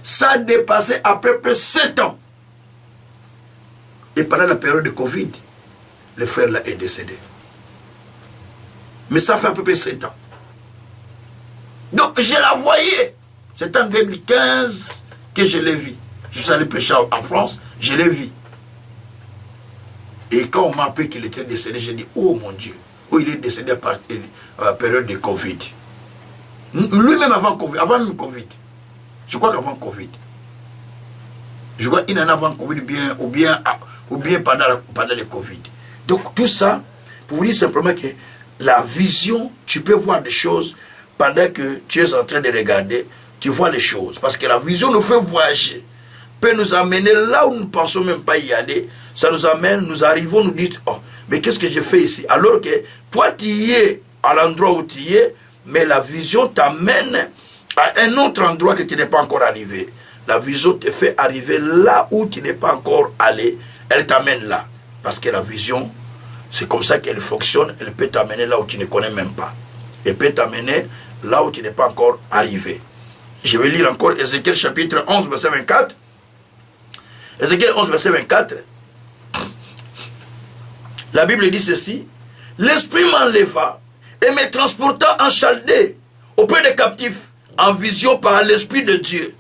Ça a dépassé à peu près 7 ans. Et pendant la période de Covid, le frère là est décédé. Mais ça fait à peu près 7 ans. Donc, je la voyais. C'est en 2015 que je l'ai vu. Je suis allé prêcher en France, je l'ai vu. Et quand on m'a appris qu'il était décédé, j'ai dit, oh mon Dieu, oh, il est décédé à la période de Covid. Lui-même avant Covid, avant même Covid. Je crois qu'avant Covid. Je crois qu'il en a avant Covid ou bien pendant le Covid. Donc tout ça, pour vous dire simplement que la vision, tu peux voir des choses pendant que tu es en train de regarder, tu vois les choses. Parce que la vision nous fait voyager, peut nous amener là où nous ne pensons même pas y aller. Ça nous amène, nous arrivons, nous disons, oh, mais qu'est-ce que je fais ici? Alors que toi, tu y es à l'endroit où tu y es, mais la vision t'amène à un autre endroit que tu n'es pas encore arrivé. La vision te fait arriver là où tu n'es pas encore allé. Elle t'amène là. Parce que la vision, c'est comme ça qu'elle fonctionne. Elle peut t'amener là où tu ne connais même pas. Elle peut t'amener là où tu n'es pas encore arrivé. Je vais lire encore Ézéchiel chapitre 11, verset 24. Ézéchiel 11, verset 24. La Bible dit ceci. L'Esprit m'enleva et me transporta en Chaldée, auprès des captifs, en vision par l'Esprit de Dieu.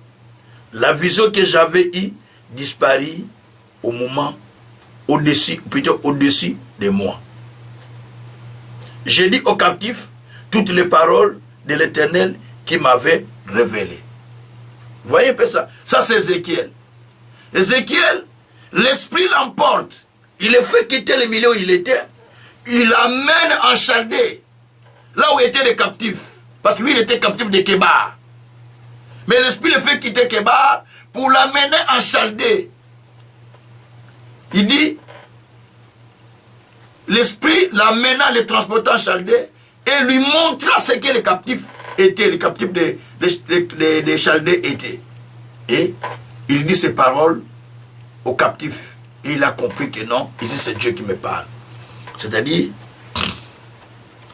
La vision que j'avais eue disparut au moment au-dessus de moi. J'ai dit aux captifs toutes les paroles de l'Éternel qui m'avait révélé. Vous voyez un peu ça? Ça c'est Ézéchiel. Ézéchiel, l'Esprit l'emporte. Il le fait quitter le milieu où il était. Il l'amène en Chaldée, là où étaient les captifs. Parce que lui, il était captif de Kébar. Mais l'Esprit le fait quitter Kébar pour l'amener en Chaldée. Il dit, l'Esprit l'amena, le transporta en Chaldée et lui montra ce que les captifs étaient, les captifs de Chaldée étaient. Et il dit ces paroles aux captifs. Et il a compris que non, ici c'est Dieu qui me parle. C'est-à-dire,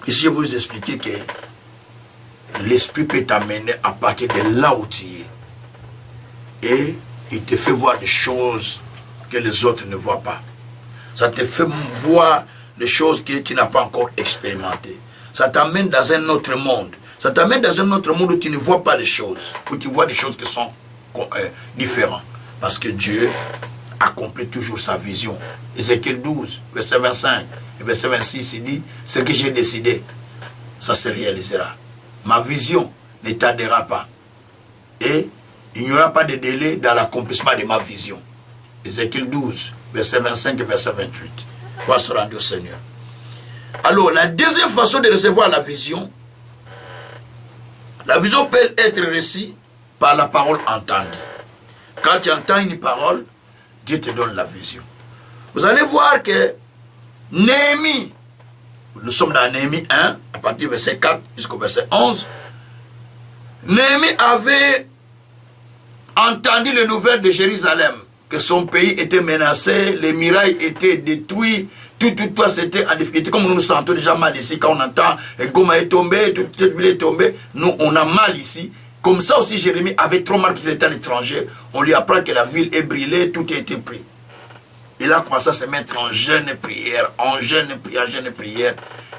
ici je vais vous expliquer que l'Esprit peut t'amener à partir de là où tu es. Et il te fait voir des choses que les autres ne voient pas. Ça te fait voir des choses que tu n'as pas encore expérimentées. Ça t'amène dans un autre monde. Ça t'amène dans un autre monde où tu ne vois pas les choses. Où tu vois des choses qui sont différentes. Parce que Dieu accomplit toujours sa vision. Ézéchiel 12, verset 25 et verset 26, il dit, ce que j'ai décidé, ça se réalisera. Ma vision ne tardera pas. Et il n'y aura pas de délai dans l'accomplissement de ma vision. Ézéchiel 12, verset 25 et verset 28. On va se rendre au Seigneur. Alors, la deuxième façon de recevoir la vision peut être reçue par la parole entendue. Quand tu entends une parole, Dieu te donne la vision. Vous allez voir que Néhémie, nous sommes dans Néhémie 1, à partir du verset 4 jusqu'au verset 11, Néhémie avait entendu les nouvelles de Jérusalem, que son pays était menacé, les murailles étaient détruites, tout c'était en difficulté. Comme nous nous sentons déjà mal ici, quand on entend Goma est tombé, toute cette ville est tombée, nous on a mal ici. Comme ça aussi, Jérémie avait trop mal parce qu'il était à l'étranger. On lui apprend que la ville est brûlée, tout a été pris. Il a commencé à se mettre en jeûne prière,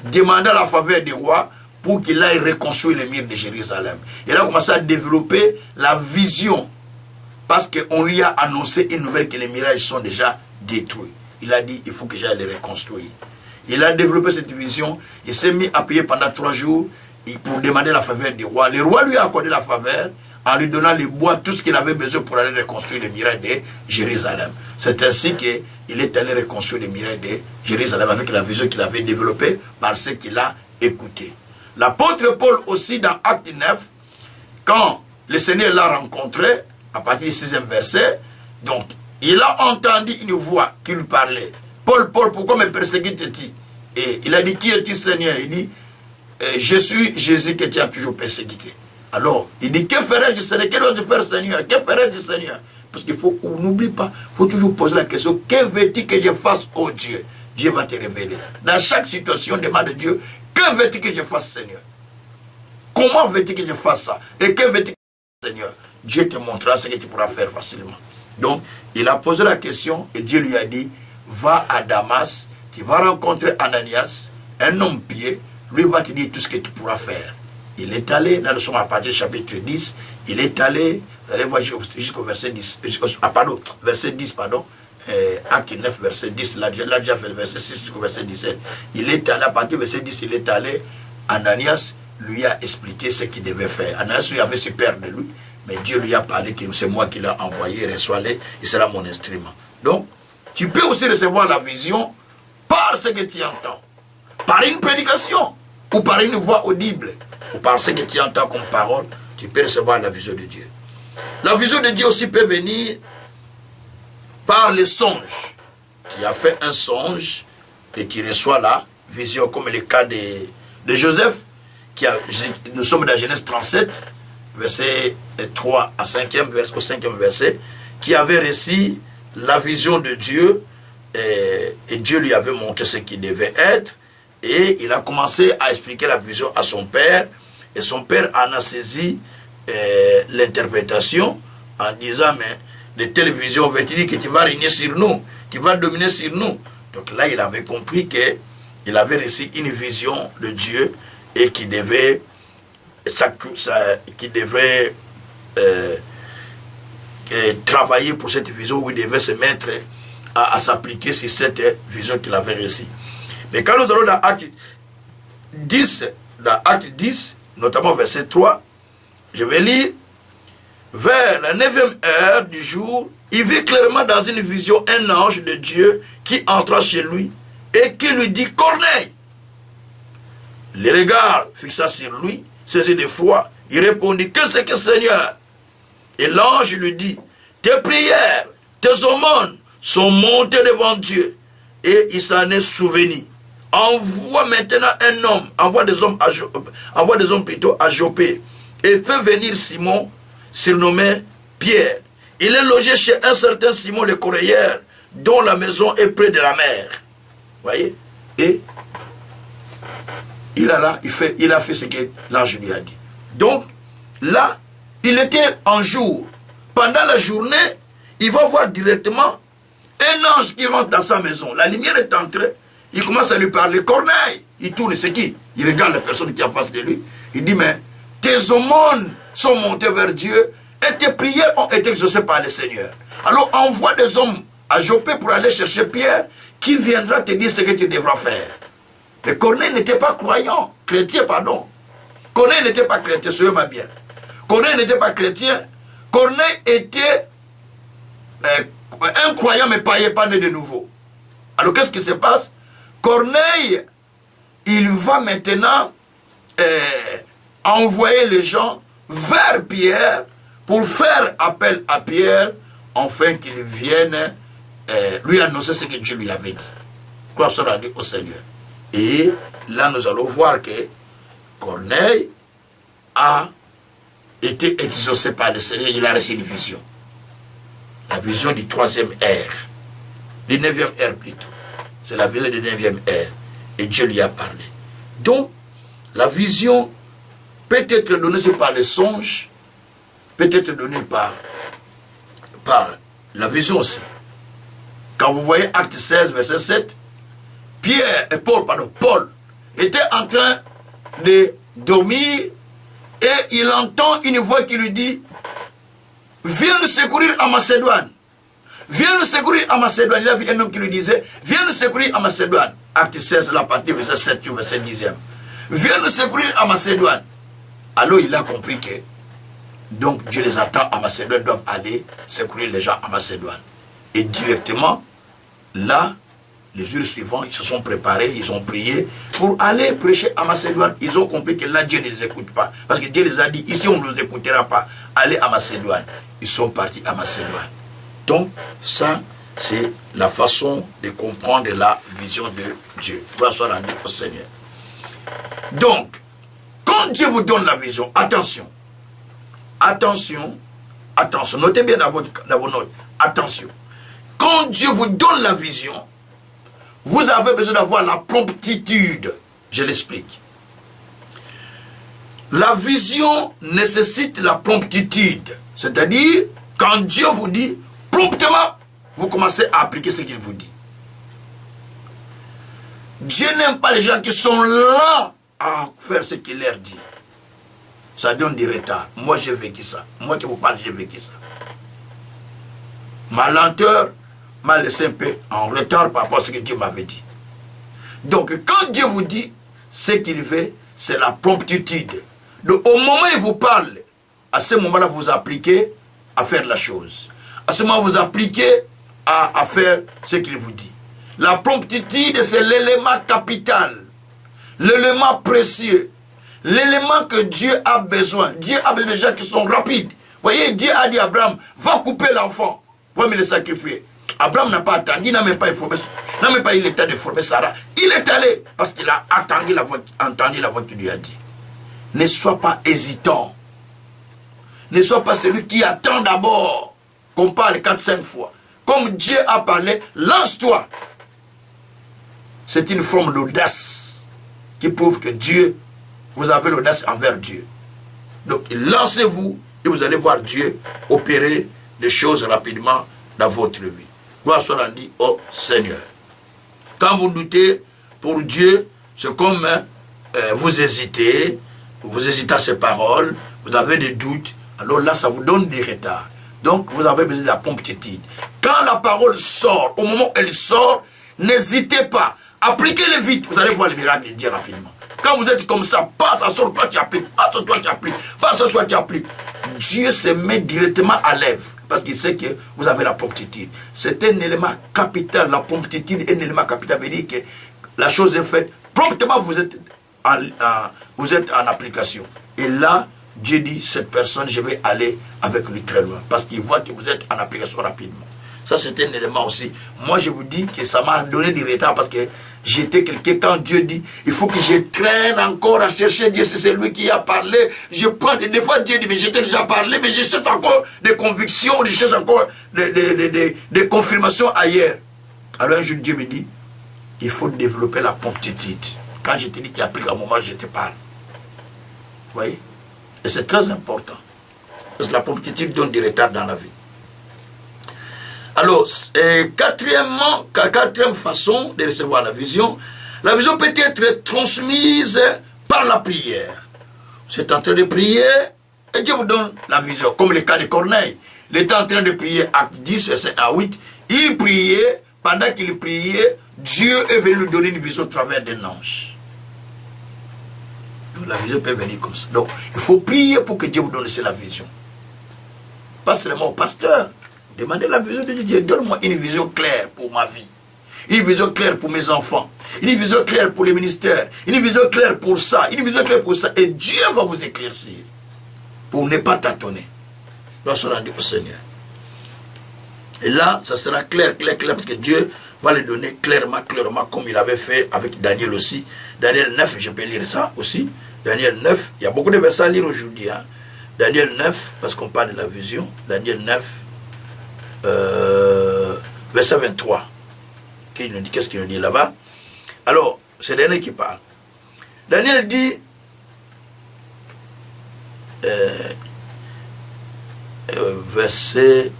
demandant la faveur du roi pour qu'il aille reconstruire les murs de Jérusalem. Il a commencé à développer la vision parce qu'on lui a annoncé une nouvelle que les murailles sont déjà détruits. Il a dit, il faut que j'aille les reconstruire. Il a développé cette vision, il s'est mis à prier pendant 3 jours, pour demander la faveur du roi. Le roi lui a accordé la faveur en lui donnant les bois, tout ce qu'il avait besoin pour aller reconstruire les murailles de Jérusalem. C'est ainsi qu'il est allé reconstruire les murailles de Jérusalem avec la vision qu'il avait développée par ce qu'il a écouté. L'apôtre Paul aussi dans Acte 9, quand le Seigneur l'a rencontré, à partir du 6e verset, donc il a entendu une voix qui lui parlait. Paul, Paul, pourquoi me persécutes-tu? Et il a dit, qui es-tu, Seigneur? Il dit, je suis Jésus que tu as toujours persécuté. Alors, il dit, que ferais-je, Seigneur? Que dois-je faire, Seigneur? Que ferais-je, Seigneur? Parce qu'il faut, on n'oublie pas, il faut toujours poser la question, que veux-tu que je fasse, oh Dieu? Dieu va te révéler. Dans chaque situation, demande à Dieu, que veux-tu que je fasse, Seigneur? Comment veux-tu que je fasse ça? Et que veux-tu que je fasse, Seigneur? Dieu te montrera ce que tu pourras faire facilement. Donc, il a posé la question et Dieu lui a dit, va à Damas, tu vas rencontrer Ananias, un homme pieux, lui va te dire tout ce que tu pourras faire. Il est allé, là nous sommes à partir du chapitre 10, il est allé, vous allez voir jusqu'au verset 10, verset 10, pardon, acte 9, verset 10, là déjà fait verset 6 jusqu'au verset 17. Il est allé, à partir du verset 10, il est allé, Ananias lui a expliqué ce qu'il devait faire. Ananias lui avait su peur de lui, mais Dieu lui a parlé que c'est moi qui l'ai envoyé, reçois-le, il sera mon instrument. Donc, tu peux aussi recevoir la vision par ce que tu entends, par une prédication, ou par une voix audible, ou par ce que tu entends comme parole, tu peux recevoir la vision de Dieu. La vision de Dieu aussi peut venir par les songes. Tu as fait un songe et tu reçois la vision, comme le cas de Joseph, nous sommes dans Genèse 37, verset 3 à 5e, au 5e verset, qui avait reçu la vision de Dieu, et Dieu lui avait montré ce qu'il devait être, et il a commencé à expliquer la vision à son père, et son père en a saisi l'interprétation en disant, mais de telles visions, veut-il dire que tu vas régner sur nous, tu vas dominer sur nous. Donc là, il avait compris qu'il avait reçu une vision de Dieu et qu'il devait, travailler pour cette vision, où il devait se mettre à s'appliquer sur cette vision qu'il avait reçue. Mais quand nous allons dans Acte 10, notamment verset 3, je vais lire, vers la 9e heure du jour, il vit clairement dans une vision un ange de Dieu qui entra chez lui et qui lui dit, Corneille. Les regards fixa sur lui, saisi d'effroi, il répondit, que c'est que Seigneur? Et l'ange lui dit, tes prières, tes aumônes sont montées devant Dieu, et il s'en est souvenu. Envoie maintenant un homme, envoie des hommes plutôt à Joppé, et fais venir Simon, surnommé Pierre. Il est logé chez un certain Simon le Coréen, dont la maison est près de la mer. Voyez? Et il a fait ce que l'ange lui a dit. Donc, là, il était en jour. Pendant la journée, il va voir directement un ange qui rentre dans sa maison. La lumière est entrée. Il commence à lui parler. Corneille, il tourne, c'est qui? Il regarde la personne qui est en face de lui. Il dit, mais tes aumônes sont montées vers Dieu et tes prières ont été exaucées par le Seigneur. Alors envoie des hommes à Joppé pour aller chercher Pierre qui viendra te dire ce que tu devras faire. Mais Corneille n'était pas croyant, chrétien, pardon. Corneille n'était pas chrétien, soyez-moi bien. Corneille n'était pas chrétien. Corneille était un croyant mais pas né de nouveau. Alors qu'est-ce qui se passe? Corneille, il va maintenant envoyer les gens vers Pierre pour faire appel à Pierre afin qu'il vienne lui annoncer ce que Dieu lui avait dit. Gloire soit au Seigneur. Et là, nous allons voir que Corneille a été exaucé par le Seigneur. Il a reçu une vision. La vision du 3e ère. Du 9e ère plutôt. C'est la vision du 9e ère. Et Dieu lui a parlé. Donc, la vision peut être donnée par les songes, peut être donnée par la vision aussi. Quand vous voyez Acte 16, verset 7, Paul était en train de dormir et il entend une voix qui lui dit, viens nous secourir à Macédoine. Viens nous secourir à Macédoine. Il a vu un homme qui lui disait, viens nous secourir à Macédoine. Acte 16, la partie verset 7 au verset 10e. Viens nous secourir à Macédoine. Alors il a compris que donc Dieu les attend à Macédoine, doivent aller secourir les gens à Macédoine. Et directement, là, les jours suivants, ils se sont préparés, ils ont prié pour aller prêcher à Macédoine. Ils ont compris que là, Dieu ne les écoute pas. Parce que Dieu les a dit, ici on ne nous écoutera pas. Allez à Macédoine. Ils sont partis à Macédoine. Donc, ça, c'est la façon de comprendre la vision de Dieu. Gloire soit rendue au Seigneur. Donc, quand Dieu vous donne la vision, attention, attention, attention, notez bien dans vos notes, attention. Quand Dieu vous donne la vision, vous avez besoin d'avoir la promptitude. Je l'explique. La vision nécessite la promptitude. C'est-à-dire, quand Dieu vous dit, promptement, vous commencez à appliquer ce qu'il vous dit. Dieu n'aime pas les gens qui sont lents à faire ce qu'il leur dit. Ça donne du retard. Moi, j'ai vécu ça. Moi qui vous parle, j'ai vécu ça. Ma lenteur m'a laissé un peu en retard par rapport à ce que Dieu m'avait dit. Donc, quand Dieu vous dit, ce qu'il fait, c'est la promptitude. Donc, au moment où il vous parle, à ce moment-là, vous appliquez à faire la chose. À ce moment, vous appliquez à faire ce qu'il vous dit. La promptitude, c'est l'élément capital, l'élément précieux, l'élément que Dieu a besoin. Dieu a besoin de gens qui sont rapides. Vous voyez, Dieu a dit à Abraham, va couper l'enfant, va me le sacrifier. Abraham n'a pas attendu, il n'a même pas informé, n'a même pas eu l'état de former Sarah. Il est allé parce qu'il a entendu la voix qui lui a dit. Ne sois pas hésitant. Ne sois pas celui qui attend d'abord qu'on parle 4-5 fois. Comme Dieu a parlé, lance-toi. C'est une forme d'audace qui prouve que Dieu, vous avez l'audace envers Dieu. Donc, lancez-vous et vous allez voir Dieu opérer des choses rapidement dans votre vie. Gloire soit rendue au Seigneur. Quand vous doutez pour Dieu, c'est comme vous hésitez à ses paroles, vous avez des doutes, alors là, ça vous donne des retards. Donc, vous avez besoin de la promptitude. Quand la parole sort, au moment où elle sort, n'hésitez pas. Appliquez-le vite, vous allez voir le miracle de Dieu rapidement. Quand vous êtes comme ça, passe sur toi, tu appliques, passe sur toi, tu appliques, passe sur toi, tu appliques. Dieu se met directement à l'œuvre parce qu'il sait que vous avez la promptitude. C'est un élément capital, la promptitude est un élément capital, veut dire que la chose est faite, promptement vous êtes en application. Et là, Dieu dit, cette personne, je vais aller avec lui très loin parce qu'il voit que vous êtes en application rapidement. Ça, c'est un élément aussi. Moi, je vous dis que ça m'a donné du retard parce que j'étais quelqu'un, quand Dieu dit, il faut que je traîne encore à chercher Dieu, c'est celui qui a parlé. Je prends, des fois Dieu dit, mais j'étais déjà parlé, mais je cherche encore des convictions, je cherche encore des confirmations ailleurs. Alors un jour, Dieu me dit, il faut développer la promptitude. Quand je te dis qu'il y a plus qu'un moment, je te parle. Vous voyez? Et c'est très important. Parce que la promptitude donne du retard dans la vie. Alors, quatrième façon de recevoir la vision peut être transmise par la prière. Vous êtes en train de prier et Dieu vous donne la vision, comme le cas de Corneille. Il était en train de prier, acte 10, verset 1 à 8. Il priait, pendant qu'il priait, Dieu est venu lui donner une vision au travers d'un ange. Donc, la vision peut venir comme ça. Donc, il faut prier pour que Dieu vous donne la vision. Pas seulement au pasteur. Demandez la vision de Dieu. Donne-moi une vision claire pour ma vie. Une vision claire pour mes enfants. Une vision claire pour les ministères. Une vision claire pour ça. Une vision claire pour ça. Et Dieu va vous éclaircir. Pour ne pas tâtonner. Gloire soit rendue au Seigneur. Et là, ça sera clair, parce que Dieu va le donner clairement, comme il avait fait avec Daniel aussi. Daniel 9, je peux lire ça aussi. Daniel 9, il y a beaucoup de versets à lire aujourd'hui. Hein. Daniel 9, parce qu'on parle de la vision. Daniel 9. Verset 23. Qu'est-ce qu'il nous dit là-bas? Alors, c'est Daniel qui parle. Daniel dit verset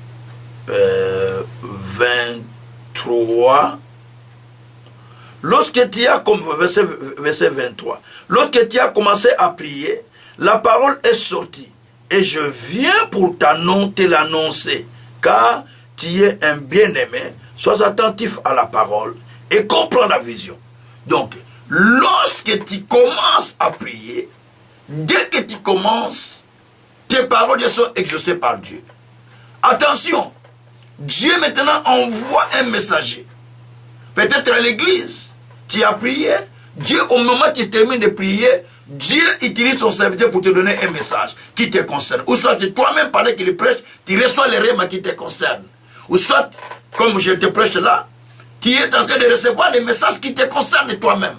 23. Lorsque tu as comme verset 23. Lorsque tu as commencé à prier, la parole est sortie. Et je viens pour te l'annoncer. Car tu es un bien-aimé, sois attentif à la parole et comprends la vision. Donc, lorsque tu commences à prier, dès que tu commences, tes paroles sont exaucées par Dieu. Attention, Dieu maintenant envoie un messager. Peut-être à l'église, tu as prié, Dieu au moment où tu termines de prier, Dieu utilise son serviteur pour te donner un message qui te concerne. Ou soit toi-même pendant qu'il prêche, tu reçois les règles qui te concernent. Ou soit, comme je te prêche là, tu es en train de recevoir les messages qui te concernent toi-même,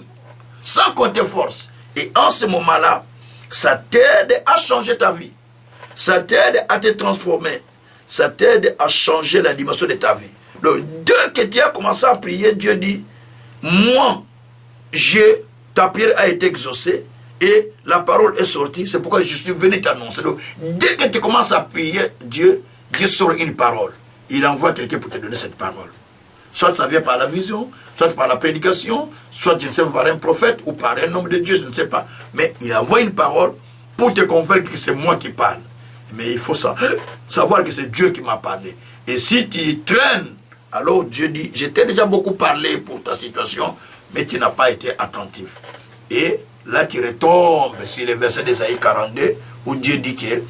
sans qu'on te force. Et en ce moment-là, ça t'aide à changer ta vie. Ça t'aide à te transformer. Ça t'aide à changer la dimension de ta vie. Donc, dès que tu as commencé à prier, Dieu dit, moi, ta prière a été exaucée et la parole est sortie. C'est pourquoi je suis venu t'annoncer. Donc, dès que tu commences à prier, Dieu sort une parole. Il envoie quelqu'un pour te donner cette parole. Soit ça vient par la vision, soit par la prédication, soit, je ne sais pas, par un prophète ou par un homme de Dieu, je ne sais pas. Mais il envoie une parole pour te convaincre que c'est moi qui parle. Mais il faut savoir que c'est Dieu qui m'a parlé. Et si tu traînes, alors Dieu dit, je t'ai déjà beaucoup parlé pour ta situation, mais tu n'as pas été attentif. Et là, tu retombes sur le verset d'Ésaïe 42, où Dieu dit que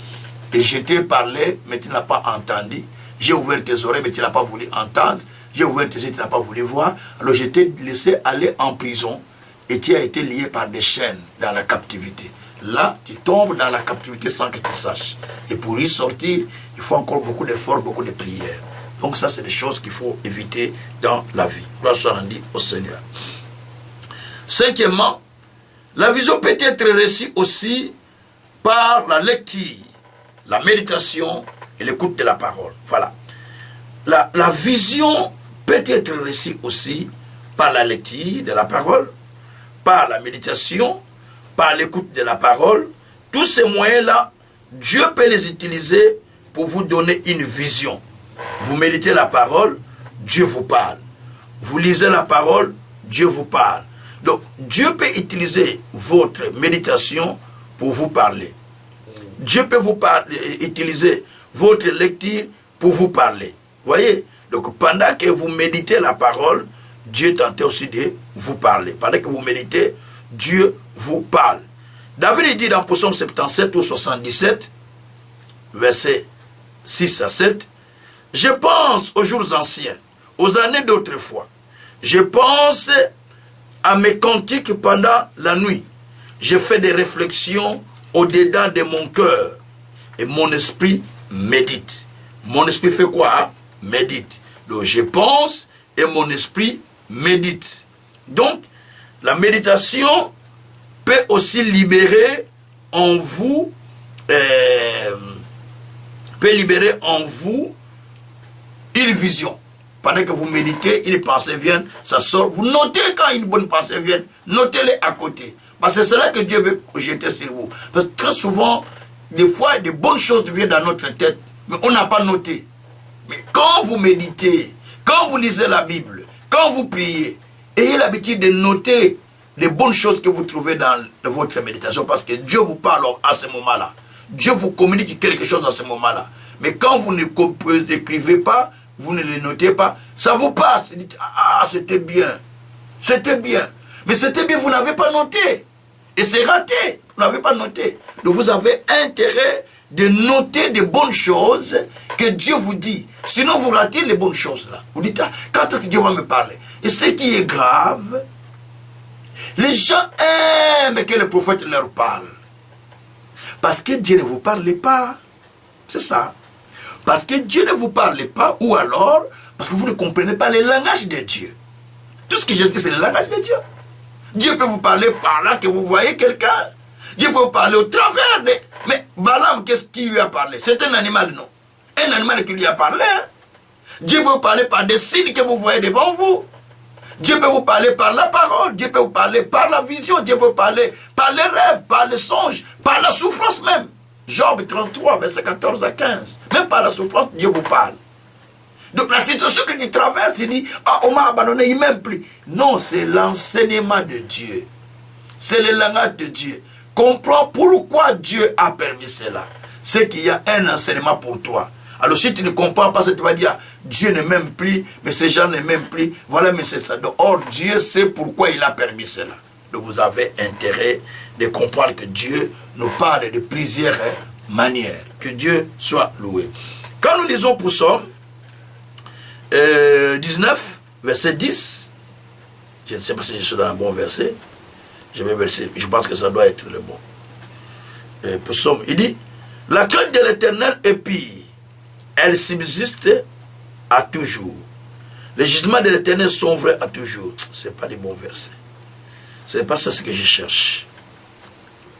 je t'ai parlé, mais tu n'as pas entendu. J'ai ouvert tes oreilles, mais tu n'as pas voulu entendre. J'ai ouvert tes yeux, tu n'as pas voulu voir. Alors je t'ai laissé aller en prison et tu as été lié par des chaînes dans la captivité. Là, tu tombes dans la captivité sans que tu saches. Et pour y sortir, il faut encore beaucoup d'efforts, beaucoup de prières. Donc ça, c'est des choses qu'il faut éviter dans la vie. Gloire soit rendue au Seigneur. Cinquièmement, la vision peut être réussie aussi par la lecture, la méditation et l'écoute de la parole. Voilà. La vision peut être réussie aussi par la lecture de la parole, par la méditation, par l'écoute de la parole. Tous ces moyens-là, Dieu peut les utiliser pour vous donner une vision. Vous méditez la parole, Dieu vous parle. Vous lisez la parole, Dieu vous parle. Donc, Dieu peut utiliser votre méditation pour vous parler. Dieu peut utiliser votre lecture pour vous parler. Voyez, donc pendant que vous méditez la parole, Dieu tente aussi de vous parler. Pendant que vous méditez, Dieu vous parle. David dit dans Psaume 77 ou 77, versets 6 à 7, « Je pense aux jours anciens, aux années d'autrefois. Je pense à mes cantiques pendant la nuit. Je fais des réflexions au-dedans de mon cœur. Et mon esprit médite. » Mon esprit fait quoi? Médite. Donc je pense et mon esprit médite. Donc la méditation peut aussi libérer en vous, une vision. Pendant que vous méditez, une pensée vient, ça sort. Vous notez quand une bonne pensée vient, notez-les à côté. Parce que c'est là que Dieu veut jeter sur vous. Parce que très souvent, des fois, des bonnes choses viennent dans notre tête, mais on n'a pas noté. Mais quand vous méditez, quand vous lisez la Bible, quand vous priez, ayez l'habitude de noter les bonnes choses que vous trouvez dans votre méditation, parce que Dieu vous parle à ce moment-là. Dieu vous communique quelque chose à ce moment-là. Mais quand vous n'écrivez pas, vous ne les notez pas, ça vous passe. Vous dites, ah, c'était bien. C'était bien. Mais c'était bien, vous n'avez pas noté. Et c'est raté. Vous n'avez pas noté. Donc vous avez intérêt de noter des bonnes choses que Dieu vous dit. Sinon, vous ratez les bonnes choses là. Vous dites, ah, quand est-ce que Dieu va me parler? Et ce qui est grave, les gens aiment que le prophète leur parle. Parce que Dieu ne vous parle pas. C'est ça. Parce que Dieu ne vous parle pas, ou alors, parce que vous ne comprenez pas le langage de Dieu. Tout ce que j'explique, c'est le langage de Dieu. Dieu peut vous parler par là que vous voyez quelqu'un. Dieu peut vous parler au travers de... Mais Balaam, qu'est-ce qu'il lui a parlé? C'est un animal, non? Un animal qui lui a parlé. Hein? Dieu peut vous parler par des signes que vous voyez devant vous. Dieu peut vous parler par la parole. Dieu peut vous parler par la vision. Dieu peut vous parler par les rêves, par les songes, par la souffrance même. Job 33, verset 14 à 15. Même par la souffrance, Dieu vous parle. Donc la situation que tu traverses, il dit, ah, on m'a abandonné, il m'aime plus. Non, c'est l'enseignement de Dieu. C'est le langage de Dieu. Comprends pourquoi Dieu a permis cela. C'est qu'il y a un enseignement pour toi. Alors si tu ne comprends pas ça, tu vas dire, Dieu ne m'aime plus, mais ces gens ne m'aiment plus. Voilà, mais c'est ça. Donc, or, Dieu sait pourquoi il a permis cela. Donc vous avez intérêt de comprendre que Dieu nous parle de plusieurs manières. Que Dieu soit loué. Quand nous lisons pour Psaume 19, verset 10, je ne sais pas si je suis dans un bon verset, je pense que ça doit être le bon. Pour Psaume, il dit, la crainte de l'Éternel est pire, elle subsiste à toujours. Les jugements de l'Éternel sont vrais à toujours. Ce n'est pas des bons versets. Ce n'est pas ça ce que je cherche.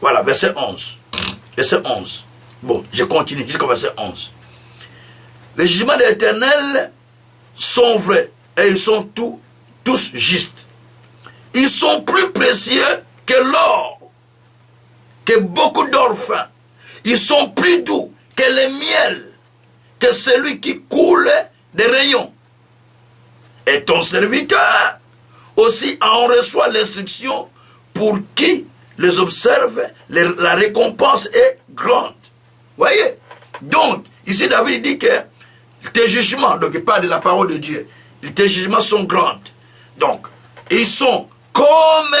Voilà, verset 11. Verset 11. Bon, je continue jusqu'au verset 11. Les jugements de l'Éternel sont vrais et ils sont tous justes. Ils sont plus précieux que l'or, que beaucoup d'or fin. Ils sont plus doux que le miel, que celui qui coule des rayons. Et ton serviteur aussi en reçoit l'instruction pour qui les observe, la récompense est grande. Voyez? Donc, ici David dit que tes jugements, donc il parle de la parole de Dieu, tes jugements sont grands. Donc, ils sont comme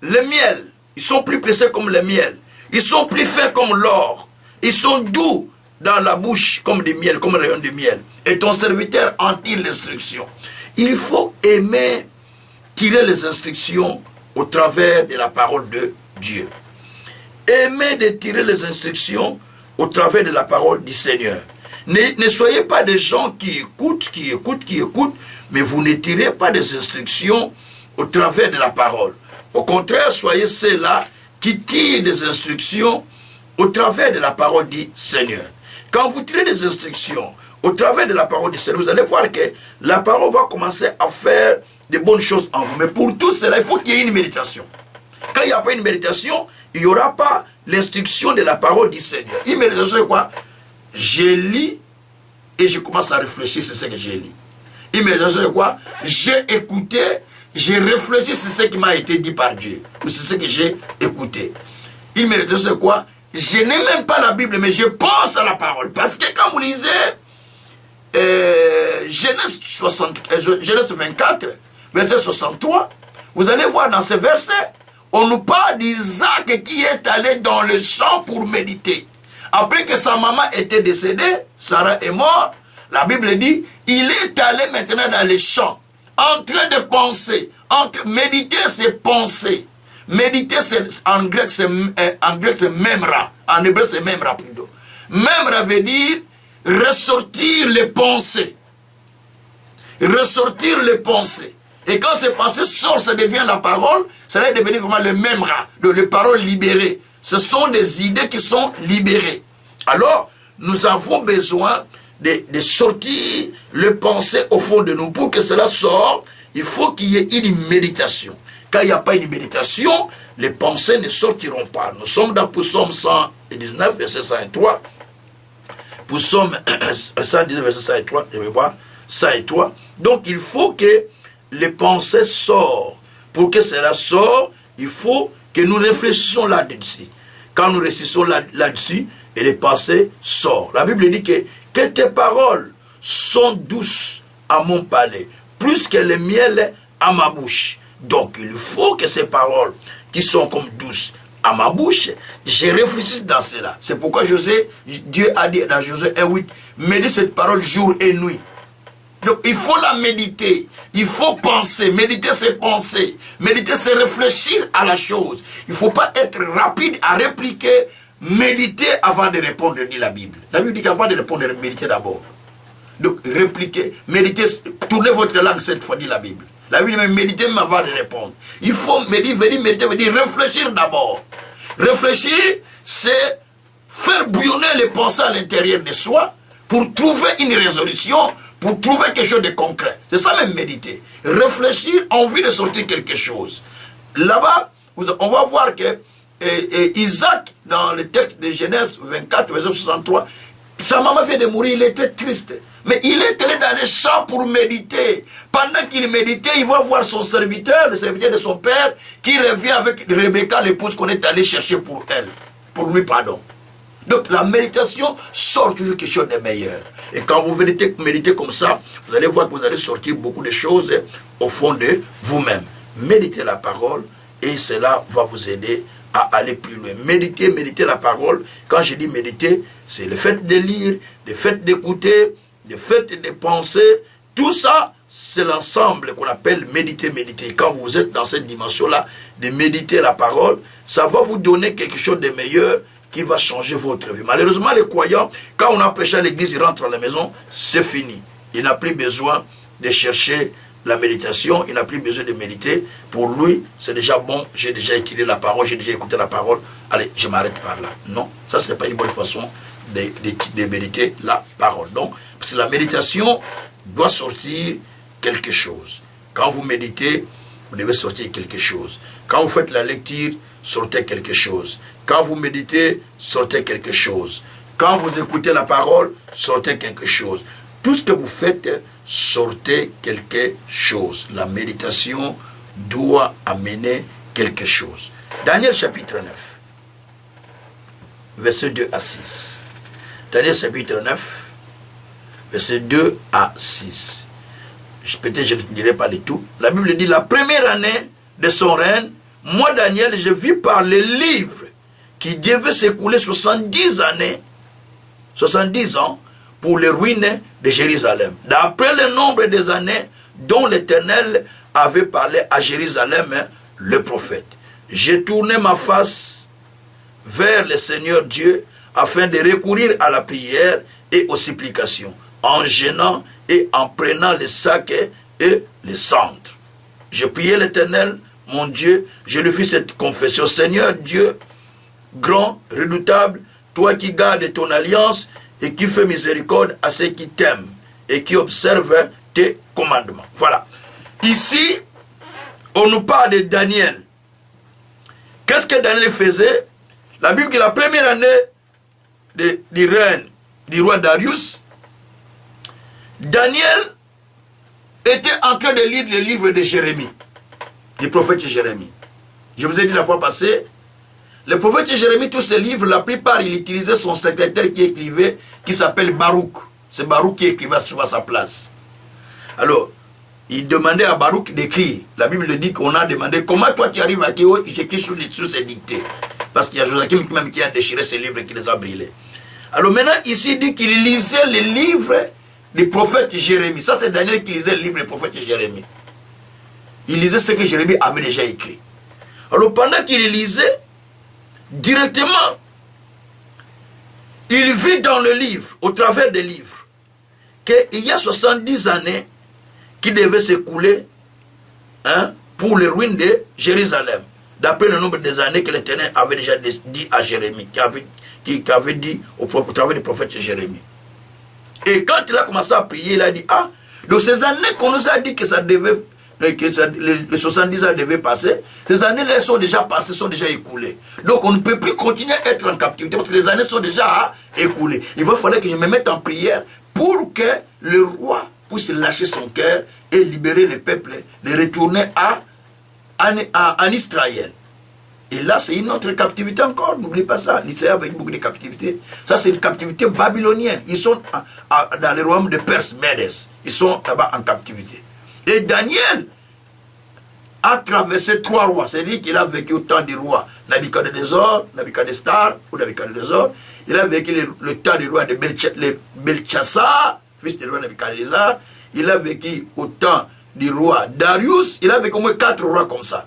le miel. Ils sont plus précieux comme le miel. Ils sont plus fins comme l'or. Ils sont doux dans la bouche comme des miel, comme un rayon de miel. Et ton serviteur en tire l'instruction. Il faut aimer tirer les instructions au travers de la parole de Dieu. Aimer de tirer les instructions au travers de la parole du Seigneur. Ne soyez pas des gens qui écoutent, mais vous ne tirez pas des instructions au travers de la parole. Au contraire, soyez ceux-là qui tirent des instructions au travers de la parole du Seigneur. Quand vous tirez des instructions au travers de la parole du Seigneur, vous allez voir que la parole va commencer à faire de bonnes choses en vous. Mais pour tout cela, il faut qu'il y ait une méditation. Quand il n'y a pas une méditation, il n'y aura pas l'instruction de la parole du Seigneur. Une méditation, c'est quoi? Je lis et je commence à réfléchir sur ce que j'ai lu. Une méditation, c'est quoi? J'ai écouté, j'ai réfléchi sur ce qui m'a été dit par Dieu, ou sur ce que j'ai écouté. Une méditation, c'est quoi? Je n'ai même pas la Bible, mais je pense à la parole. Parce que quand vous lisez Genèse 24, verset 63, vous allez voir dans ce verset, on nous parle d'Isaac qui est allé dans le champ pour méditer. Après que sa maman était décédée, Sarah est morte, la Bible dit, il est allé maintenant dans les champs, en train de penser. Méditer, c'est penser. Méditer, en grec, c'est memra. En hébreu, c'est memra plutôt. Memra veut dire ressortir les pensées. Ressortir les pensées. Et quand ces pensées sortent, ça devient la parole, ça va devenir vraiment le memra, les paroles libérées. Ce sont des idées qui sont libérées. Alors, nous avons besoin de sortir les pensées au fond de nous. Pour que cela sorte, il faut qu'il y ait une méditation. Quand il n'y a pas une méditation, les pensées ne sortiront pas. Nous sommes dans Psaume 119, verset 103. Psaume 119, verset 103, je vais voir, 103. Donc, il faut que les pensées sortent. Pour que cela sorte, il faut que nous réfléchissions là-dessus. Quand nous réfléchissons là-dessus, et les pensées sortent. La Bible dit que tes paroles sont douces à mon palais, plus que le miel à ma bouche. Donc, il faut que ces paroles qui sont comme douces à ma bouche, je réfléchisse dans cela. C'est pourquoi Dieu a dit dans Josué 1:8, médite cette parole jour et nuit. Donc, il faut la méditer. Il faut penser. Méditer, c'est penser. Méditer, c'est réfléchir à la chose. Il ne faut pas être rapide à répliquer. Méditer avant de répondre, dit la Bible. La Bible dit qu'avant de répondre, méditez d'abord. Donc, répliquez, méditez, tournez votre langue cette fois, dit la Bible. La Bible dit, méditez même avant de répondre. Il faut méditer, veut dire réfléchir d'abord. Réfléchir, c'est faire bouillonner les pensées à l'intérieur de soi pour trouver une résolution, pour trouver quelque chose de concret. C'est ça même méditer. Réfléchir, envie de sortir quelque chose. Là-bas, on va voir que Isaac, dans le texte de Genèse 24, verset 63, sa maman vient de mourir, il était triste. Mais il est allé dans les champs pour méditer. Pendant qu'il méditait, il va voir son serviteur, le serviteur de son père, qui revient avec Rebecca, l'épouse qu'on est allé chercher pour elle. Pour lui, pardon. Donc la méditation sort toujours quelque chose de meilleur. Et quand vous méditez comme ça, vous allez voir que vous allez sortir beaucoup de choses au fond de vous-même. Méditez la parole et cela va vous aider à aller plus loin. Méditer la parole. Quand je dis méditer, c'est le fait de lire, le fait d'écouter, le fait de penser. Tout ça, c'est l'ensemble qu'on appelle méditer. Quand vous êtes dans cette dimension-là, de méditer la parole, ça va vous donner quelque chose de meilleur qui va changer votre vie. Malheureusement, les croyants, quand on a prêché à l'église, ils rentrent à la maison, c'est fini. il n'a plus besoin de chercher la méditation, il n'a plus besoin de méditer. Pour lui, c'est déjà bon, j'ai déjà étudié la parole, j'ai déjà écouté la parole, allez, je m'arrête par là. Non, ça, ce n'est pas une bonne façon de méditer la parole. Donc, parce que la méditation doit sortir quelque chose. Quand vous méditez, vous devez sortir quelque chose. Quand vous faites la lecture, sortez quelque chose. Quand vous méditez, sortez quelque chose. Quand vous écoutez la parole, sortez quelque chose. Tout ce que vous faites, sortez quelque chose. La méditation doit amener quelque chose. Daniel chapitre 9, versets 2 à 6. Daniel chapitre 9, versets 2 à 6. Peut-être je ne dirai pas le tout. La Bible dit, la première année de son règne, moi Daniel, je vis par les livres qui devaient s'écouler 70 années, 70 ans, pour les ruines de Jérusalem. D'après le nombre des années dont l'Éternel avait parlé à Jérusalem, le prophète. J'ai tourné ma face vers le Seigneur Dieu afin de recourir à la prière et aux supplications, en gênant et en prenant les sacs et les cendres. Je priais l'Éternel, mon Dieu, je lui fis cette confession. Seigneur Dieu, grand, redoutable, toi qui gardes ton alliance et qui fais miséricorde à ceux qui t'aiment et qui observent tes commandements. Voilà. Ici, on nous parle de Daniel. Qu'est-ce que Daniel faisait? La Bible dit que la première année du règne du roi Darius, Daniel était en train de lire le livre de Jérémie, du prophète Jérémie. Je vous ai dit la fois passée, le prophète Jérémie, tous ses livres, la plupart, il utilisait son secrétaire qui écrivait, qui s'appelle Baruch. C'est Baruch qui écrivait souvent à sa place. Alors, il demandait à Baruch d'écrire. La Bible dit qu'on a demandé, comment toi tu arrives à écrire? J'écris sur ses dictées. Parce qu'il y a Joachim même qui a déchiré ses livres et qui les a brûlés. Alors maintenant, ici, il dit qu'il lisait les livres du prophète Jérémie. Ça, c'est Daniel qui lisait le livre du prophète Jérémie. Il lisait ce que Jérémie avait déjà écrit. Alors pendant qu'il lisait, directement, il vit dans le livre, au travers des livres, qu'il y a 70 années qui devaient s'écouler pour les ruines de Jérusalem, d'après le nombre des années que l'Éternel avait déjà dit à Jérémie, qui avait dit au travers du prophète Jérémie. Et quand il a commencé à prier, il a dit, ah, donc ces années qu'on nous a dit que ça devait, les 70 ans devaient passer, ces années-là sont déjà passées, sont déjà écoulées. Donc on ne peut plus continuer à être en captivité parce que les années sont déjà écoulées. Il va falloir que je me mette en prière pour que le roi puisse lâcher son cœur et libérer le peuple, de retourner en Israël. Et là, c'est une autre captivité encore, n'oublie pas ça. L'Israël avec beaucoup de captivité. Ça, c'est une captivité babylonienne. Ils sont dans le royaume de Perse, Médès. Ils sont là-bas en captivité. Et Daniel a traversé 3 rois. C'est-à-dire qu'il a vécu au temps du roi Nabuchodonosor, il a vécu le temps du roi de Belchassar, fils du roi Nabuchodonosor. Il a vécu au temps du roi Darius. Il a vécu au moins 4 rois comme ça.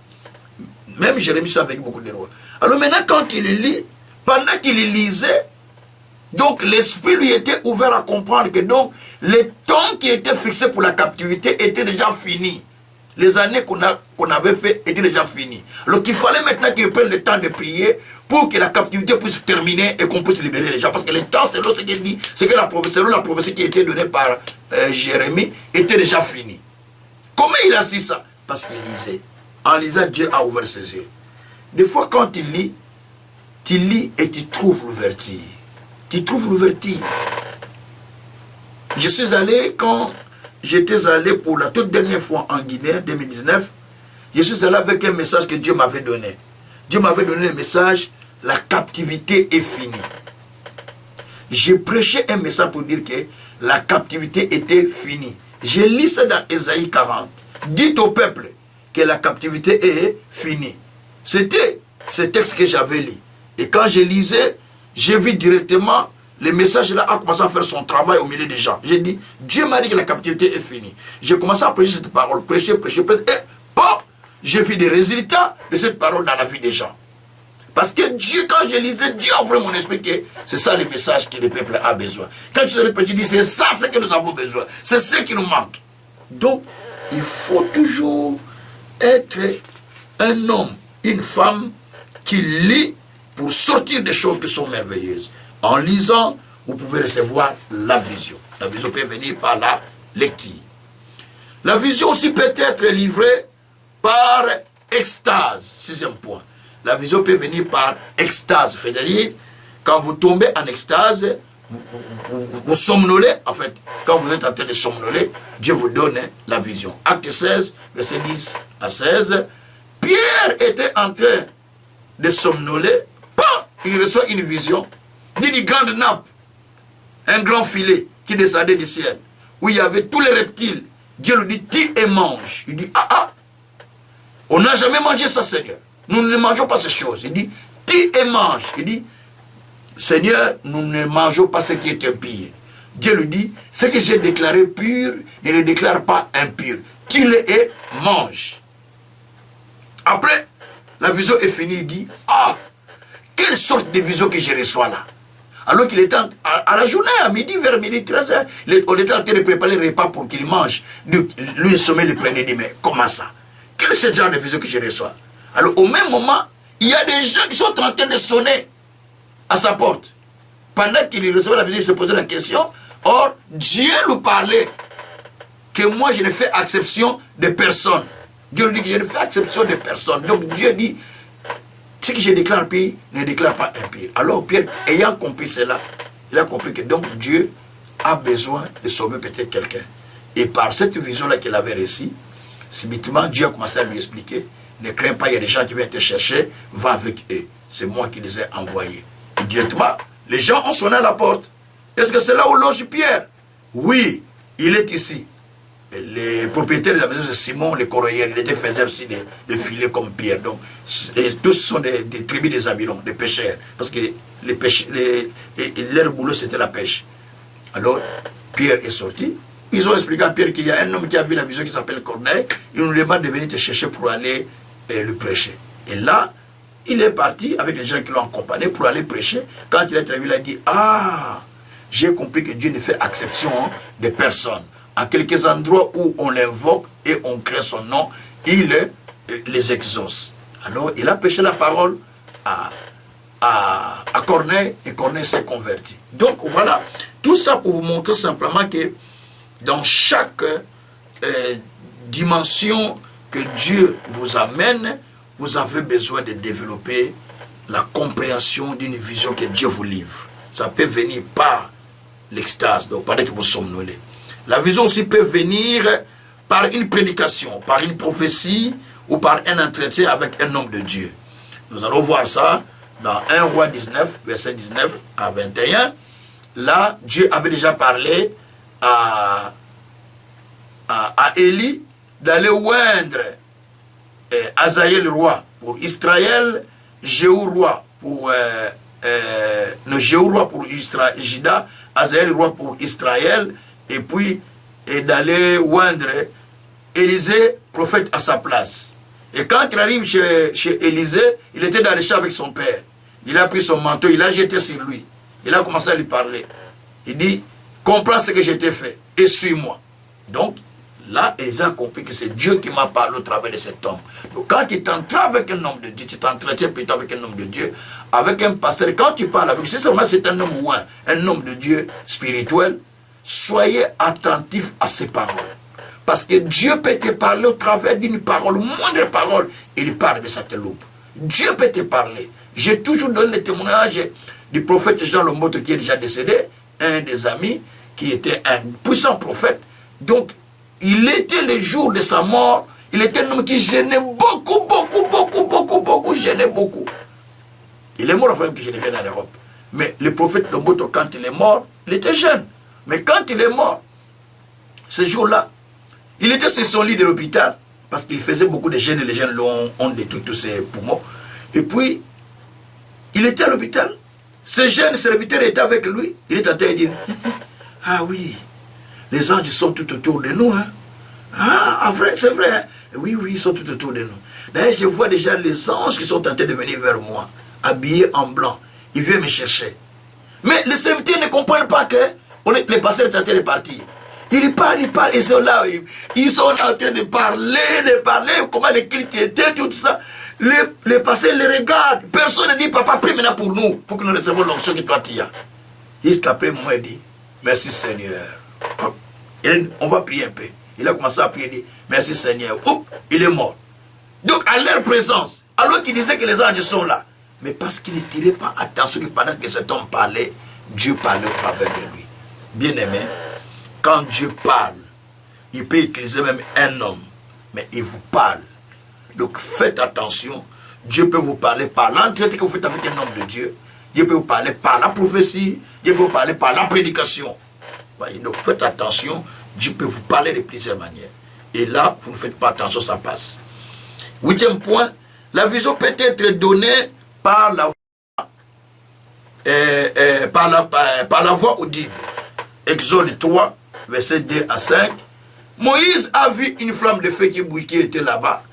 Même Jérémie a vécu beaucoup de rois. Alors maintenant, quand il lit, pendant qu'il lisait, donc l'esprit lui était ouvert à comprendre que donc les temps qui étaient fixés pour la captivité étaient déjà finis. Les années qu'on avait fait étaient déjà finies. Alors qu'il fallait maintenant qu'il prenne le temps de prier pour que la captivité puisse terminer et qu'on puisse libérer les gens. Parce que le temps, selon ce qu'il dit, c'est que la prophétie qui a été donnée par Jérémie était déjà finie. Comment il a su ça? Parce qu'il lisait. En lisant, Dieu a ouvert ses yeux. Des fois, quand tu lis et tu trouves l'ouverture. Tu trouves l'ouverture. Je suis allé, quand j'étais allé pour la toute dernière fois en Guinée, 2019, je suis allé avec un message que Dieu m'avait donné. Dieu m'avait donné le message, la captivité est finie. J'ai prêché un message pour dire que la captivité était finie. J'ai lu ça dans Ésaïe 40. Dites au peuple que la captivité est finie. C'était ce texte que j'avais lu. Et quand je lisais, j'ai vu directement, le message là a commencé à faire son travail au milieu des gens. J'ai dit, Dieu m'a dit que la captivité est finie. J'ai commencé à prêcher cette parole, prêcher, et bon, j'ai vu des résultats de cette parole dans la vie des gens. Parce que Dieu, quand je lisais, Dieu a ouvert mon esprit que c'est ça le message que le peuple a besoin. Quand je le prêche, je dis c'est ça ce que nous avons besoin. C'est ce qui nous manque. Donc, il faut toujours être un homme, une femme qui lit pour sortir des choses qui sont merveilleuses. En lisant, vous pouvez recevoir la vision. La vision peut venir par la lecture. La vision aussi peut être livrée par extase. Sixième point. La vision peut venir par extase. C'est-à-dire, quand vous tombez en extase, vous somnolez. En fait, quand vous êtes en train de somnoler, Dieu vous donne la vision. Acte 16, verset 10 à 16. Pierre était en train de somnoler. Il reçoit une vision d'une grande nappe, un grand filet qui descendait du ciel, où il y avait tous les reptiles. Dieu lui dit, tire et mange. Il dit, on n'a jamais mangé ça, Seigneur. Nous ne mangeons pas ces choses. Il dit, tire et mange. Il dit, Seigneur, nous ne mangeons pas ce qui est impur. Dieu lui dit, ce que j'ai déclaré pur, ne le déclare pas impur. Tire et mange. Après, la vision est finie. Il dit, quelle sorte de vision que je reçois là. Alors qu'il était à la journée, à midi, vers midi 13h, on était en train de préparer le repas pour qu'il mange. Lui, le sommet le prenait et dit, mais comment ça? Quel est ce genre de vision que je reçois? Alors au même moment, il y a des gens qui sont en train de sonner à sa porte. Pendant qu'il recevait la vision, il se posait la question. Or, Dieu lui parlait que moi, je ne fais exception de personne. Dieu lui dit que je ne fais exception de personne. Donc Dieu dit, ce que je déclare pire, ne déclare pas impire. Alors Pierre, ayant compris cela, il a compris que donc Dieu a besoin de sauver peut-être quelqu'un. Et par cette vision-là qu'il avait reçue, subitement Dieu a commencé à lui expliquer, ne crains pas, il y a des gens qui viennent te chercher, va avec eux. C'est moi qui les ai envoyés. Et directement, les gens ont sonné à la porte. Est-ce que c'est là où loge Pierre? Oui, il est ici. Les propriétaires de la maison, c'est Simon, les corroyeurs, il était faisait aussi des filets comme Pierre. Donc, tous sont des tribus des Zabylons, des pêcheurs. Parce que leur boulot, c'était la pêche. Alors, Pierre est sorti. Ils ont expliqué à Pierre qu'il y a un homme qui a vu la vision qui s'appelle Corneille. Il nous demande de venir te chercher pour aller le prêcher. Et là, il est parti avec les gens qui l'ont accompagné pour aller prêcher. Quand il est arrivé, il a dit, j'ai compris que Dieu ne fait exception de personne. À quelques endroits où on l'invoque et on crée son nom, il les exauce. Alors, il a prêché la parole à Corneille et Corneille s'est converti. Donc, voilà, tout ça pour vous montrer simplement que dans chaque dimension que Dieu vous amène, vous avez besoin de développer la compréhension d'une vision que Dieu vous livre. Ça peut venir par l'extase, donc pendant que vous somnolez. La vision aussi peut venir par une prédication, par une prophétie ou par un entretien avec un homme de Dieu. Nous allons voir ça dans 1 Roi 19, verset 19 à 21. Là, Dieu avait déjà parlé à Élie d'aller oindre Azaël roi pour Israël, Jéhu roi pour Juda, Azaël roi pour Israël, et puis d'aller oindre Élisée, prophète, à sa place. Et quand il arrive chez Élisée, il était dans le champ avec son père. Il a pris son manteau, il l'a jeté sur lui. Il a commencé à lui parler. Il dit, comprends ce que j'ai été fait et suis-moi. Donc, là, Élisée a compris que c'est Dieu qui m'a parlé au travers de cet homme. Donc, quand tu t'entretiens avec un homme de Dieu, tu t'entretiens plutôt avec un homme de Dieu, avec un pasteur, quand tu parles avec lui, c'est un homme ou un homme de Dieu spirituel, soyez attentifs à ses paroles. Parce que Dieu peut te parler au travers d'une parole, moindre parole, il parle de sa loupe. Dieu peut te parler. J'ai toujours donné le témoignage du prophète Jean Lomboto qui est déjà décédé, un des amis, qui était un puissant prophète. Donc, il était le jour de sa mort, il était un homme qui gênait beaucoup, gênait beaucoup. Il est mort avant que je ne vienne en Europe. Mais le prophète Lomboto, quand il est mort, il était jeune. Mais quand il est mort, ce jour-là, il était sur son lit de l'hôpital, parce qu'il faisait beaucoup de gènes et les jeunes ont détruit tous ses poumons. Et puis, il était à l'hôpital. Ce jeune serviteur était avec lui. Il est en train de dire, ah oui, les anges sont tout autour de nous. Hein. Ah, vrai, c'est vrai. Hein. Oui, ils sont tout autour de nous. D'ailleurs, je vois déjà les anges qui sont en train de venir vers moi. habillé en blanc. Il vient me chercher. Mais les serviteurs ne comprennent pas que les pasteurs sont en train de partir. Ils parlent, ils sont là. Ils sont en train de parler, comment les cultes étaient, tout ça. Les pasteurs les regardent. Personne ne dit, papa, prie maintenant pour nous, pour que nous recevions l'onction qui toi tu as. Jusqu'après, moi, il dit, merci Seigneur. On va prier un peu. Il a commencé à prier, il dit, merci Seigneur. Oups, il est mort. Donc, à leur présence, alors qu'il disait que les anges sont là, mais parce qu'il ne tirait pas attention, pendant que cet homme parlait, Dieu parlait au travers de lui. Bien aimé, quand Dieu parle, il peut utiliser même un homme, mais il vous parle. Donc faites attention, Dieu peut vous parler par l'entretien que vous faites avec un homme de Dieu. Dieu peut vous parler par la prophétie, Dieu peut vous parler par la prédication. Voyez, donc faites attention, Dieu peut vous parler de plusieurs manières. Et là, vous ne faites pas attention, ça passe. 8e point, la vision peut être donnée par la voix audible. Exode 3, verset 2 à 5. Moïse a vu une flamme de feu qui était là-bas.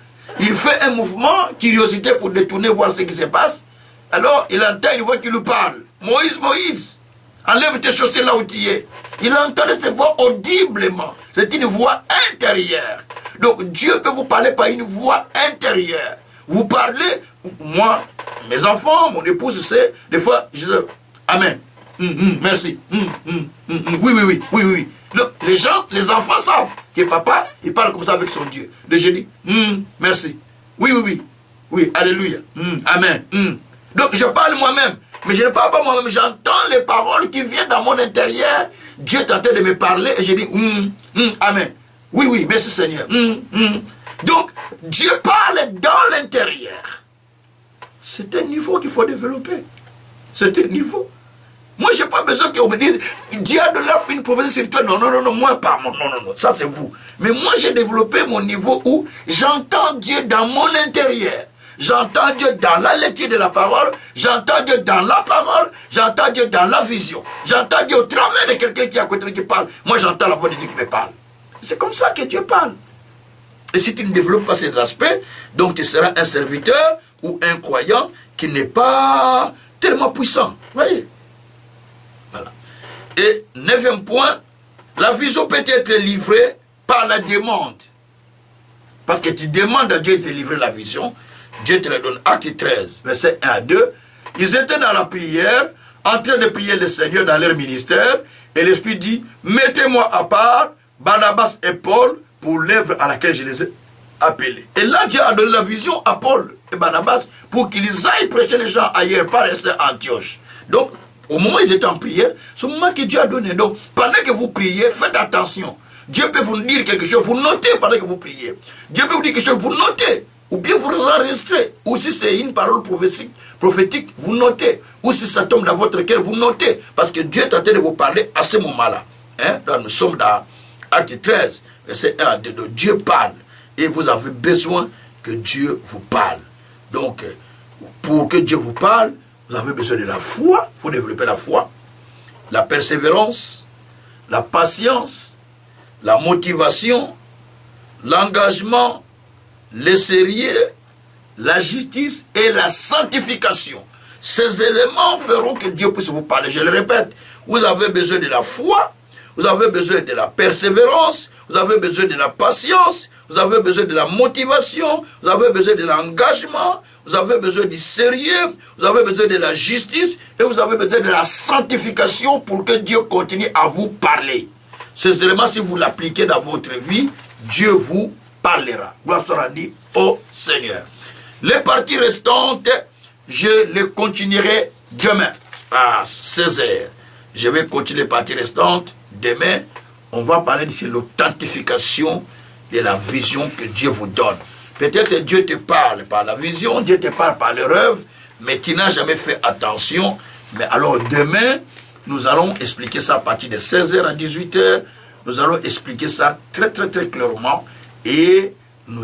Il fait un mouvement, curiosité pour détourner, voir ce qui se passe. Alors, il entend une voix qui lui parle. Moïse, Moïse, enlève tes chaussures là où tu es. Il entend cette voix audiblement. C'est une voix intérieure. Donc, Dieu peut vous parler par une voix intérieure. Vous parlez, moi, mes enfants, mon épouse, c'est, des fois, je dis, Amen. Merci. Oui. Les gens, les enfants savent que papa, il parle comme ça avec son Dieu. Donc je dis, merci. Oui. Alléluia. Amen. Donc je parle moi-même. Mais je ne parle pas moi-même. J'entends les paroles qui viennent dans mon intérieur. Dieu est en train de me parler et je dis, Amen. Oui, merci Seigneur. Donc, Dieu parle dans l'intérieur. C'est un niveau qu'il faut développer. C'est un niveau. Moi, je n'ai pas besoin qu'on me dise, Dieu a donné une prophétie sur toi. Non, moi pas. Non, ça c'est vous. Mais moi, j'ai développé mon niveau où j'entends Dieu dans mon intérieur. J'entends Dieu dans la lecture de la parole. J'entends Dieu dans la parole. J'entends Dieu dans la vision. J'entends Dieu au travers de quelqu'un qui est à côté qui parle. Moi, j'entends la voix de Dieu qui me parle. C'est comme ça que Dieu parle. Et si tu ne développes pas ces aspects, donc tu seras un serviteur ou un croyant qui n'est pas tellement puissant. Vous voyez? Voilà. Et 9e point, la vision peut être livrée par la demande. Parce que tu demandes à Dieu de te livrer la vision. Dieu te la donne. Acte 13, verset 1 à 2. Ils étaient dans la prière, en train de prier le Seigneur dans leur ministère. Et l'Esprit dit, mettez-moi à part Barnabas et Paul pour l'œuvre à laquelle je les ai appelés. Et là, Dieu a donné la vision à Paul et Barnabas pour qu'ils aillent prêcher les gens ailleurs, pas rester à Antioche. Donc, au moment où ils étaient en prière, c'est le moment que Dieu a donné. Donc, pendant que vous priez, faites attention. Dieu peut vous dire quelque chose, vous notez pendant que vous priez. Dieu peut vous dire quelque chose, vous notez. Ou bien vous enregistrez. Ou si c'est une parole prophétique, vous notez. Ou si ça tombe dans votre cœur, vous notez. Parce que Dieu est en train de vous parler à ce moment-là. Hein? Donc, nous sommes dans Acte 13, verset 1 à 2. Dieu parle. Et vous avez besoin que Dieu vous parle. Donc, pour que Dieu vous parle, vous avez besoin de la foi. Il faut développer la foi. La persévérance, la patience, la motivation, l'engagement, le sérieux, la justice et la sanctification. Ces éléments feront que Dieu puisse vous parler. Je le répète, vous avez besoin de la foi, vous avez besoin de la persévérance, vous avez besoin de la patience, vous avez besoin de la motivation, vous avez besoin de l'engagement, vous avez besoin du sérieux, vous avez besoin de la justice et vous avez besoin de la sanctification pour que Dieu continue à vous parler. Ces éléments, si vous l'appliquez dans votre vie, Dieu vous parlera. Gloire soit dit au Seigneur. Les parties restantes, je les continuerai demain à 16h. Je vais continuer les parties restantes. Demain, on va parler de l'authentification de la vision que Dieu vous donne. Peut-être Dieu te parle par la vision, Dieu te parle par le rêve, mais tu n'as jamais fait attention. Mais alors demain, nous allons expliquer ça à partir de 16h à 18h. Nous allons expliquer ça très clairement. Et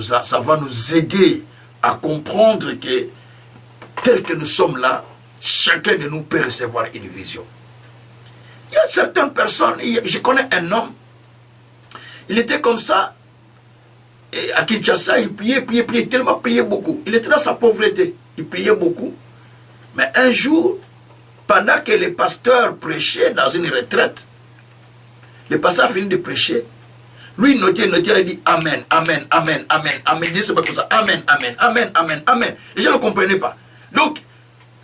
ça va nous aider à comprendre que, tel que nous sommes là, chacun de nous peut recevoir une vision. Il y a certaines personnes, je connais un homme, il était comme ça, et à Kinshasa, il priait, tellement priait beaucoup. Il était dans sa pauvreté, il priait beaucoup. Mais un jour, pendant que les pasteurs prêchaient dans une retraite, le pasteur a fini de prêcher. Lui, il notait, il dit Amen, Amen, Amen, Amen, Amen. Il dit c'est pas comme ça. Amen, Amen, Amen, Amen, Amen. Les gens ne comprenaient pas. Donc,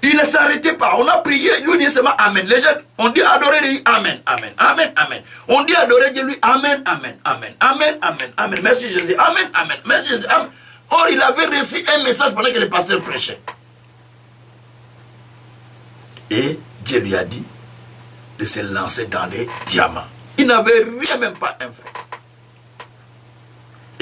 il ne s'arrêtait pas. On a prié, lui, il dit seulement Amen. Les gens, on dit adorer, lui, Amen, Amen, Amen, Amen. On dit adorer, lui, Amen, Amen, Amen, Amen, Amen, Amen. Merci Jésus, Amen, Amen, merci Jésus, Amen. Or, il avait reçu un message pendant que le pasteur prêchait. Et Dieu lui a dit de se lancer dans les diamants. Il n'avait rien, même pas un frère.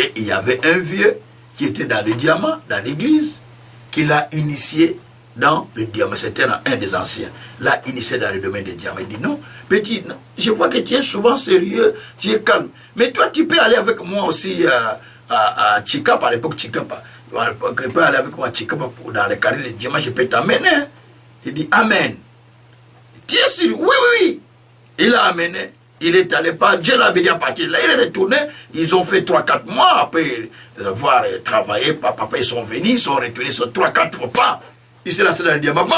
Et il y avait un vieux qui était dans le diamant, dans l'église, qui l'a initié dans le diamant. C'était un des anciens. L'a initié dans le domaine des diamants. Il dit non, petit, non, je vois que tu es souvent sérieux, tu es calme. Mais toi, tu peux aller avec moi aussi à Chikapa, à l'époque Chikapa. Tu peux aller avec moi à Chikapa dans les carrés des diamants, je peux t'amener. Il dit Amen. Tu es sérieux? Oui, oui, oui. Il l'a amené. Il est allé pas, Dieu l'a béni à partir. Là, il est retourné. Ils ont fait 3-4 mois après avoir travaillé. Papa, ils sont venus, ils sont retournés sur 3-4 fois. Il s'est lancé dans le diamant.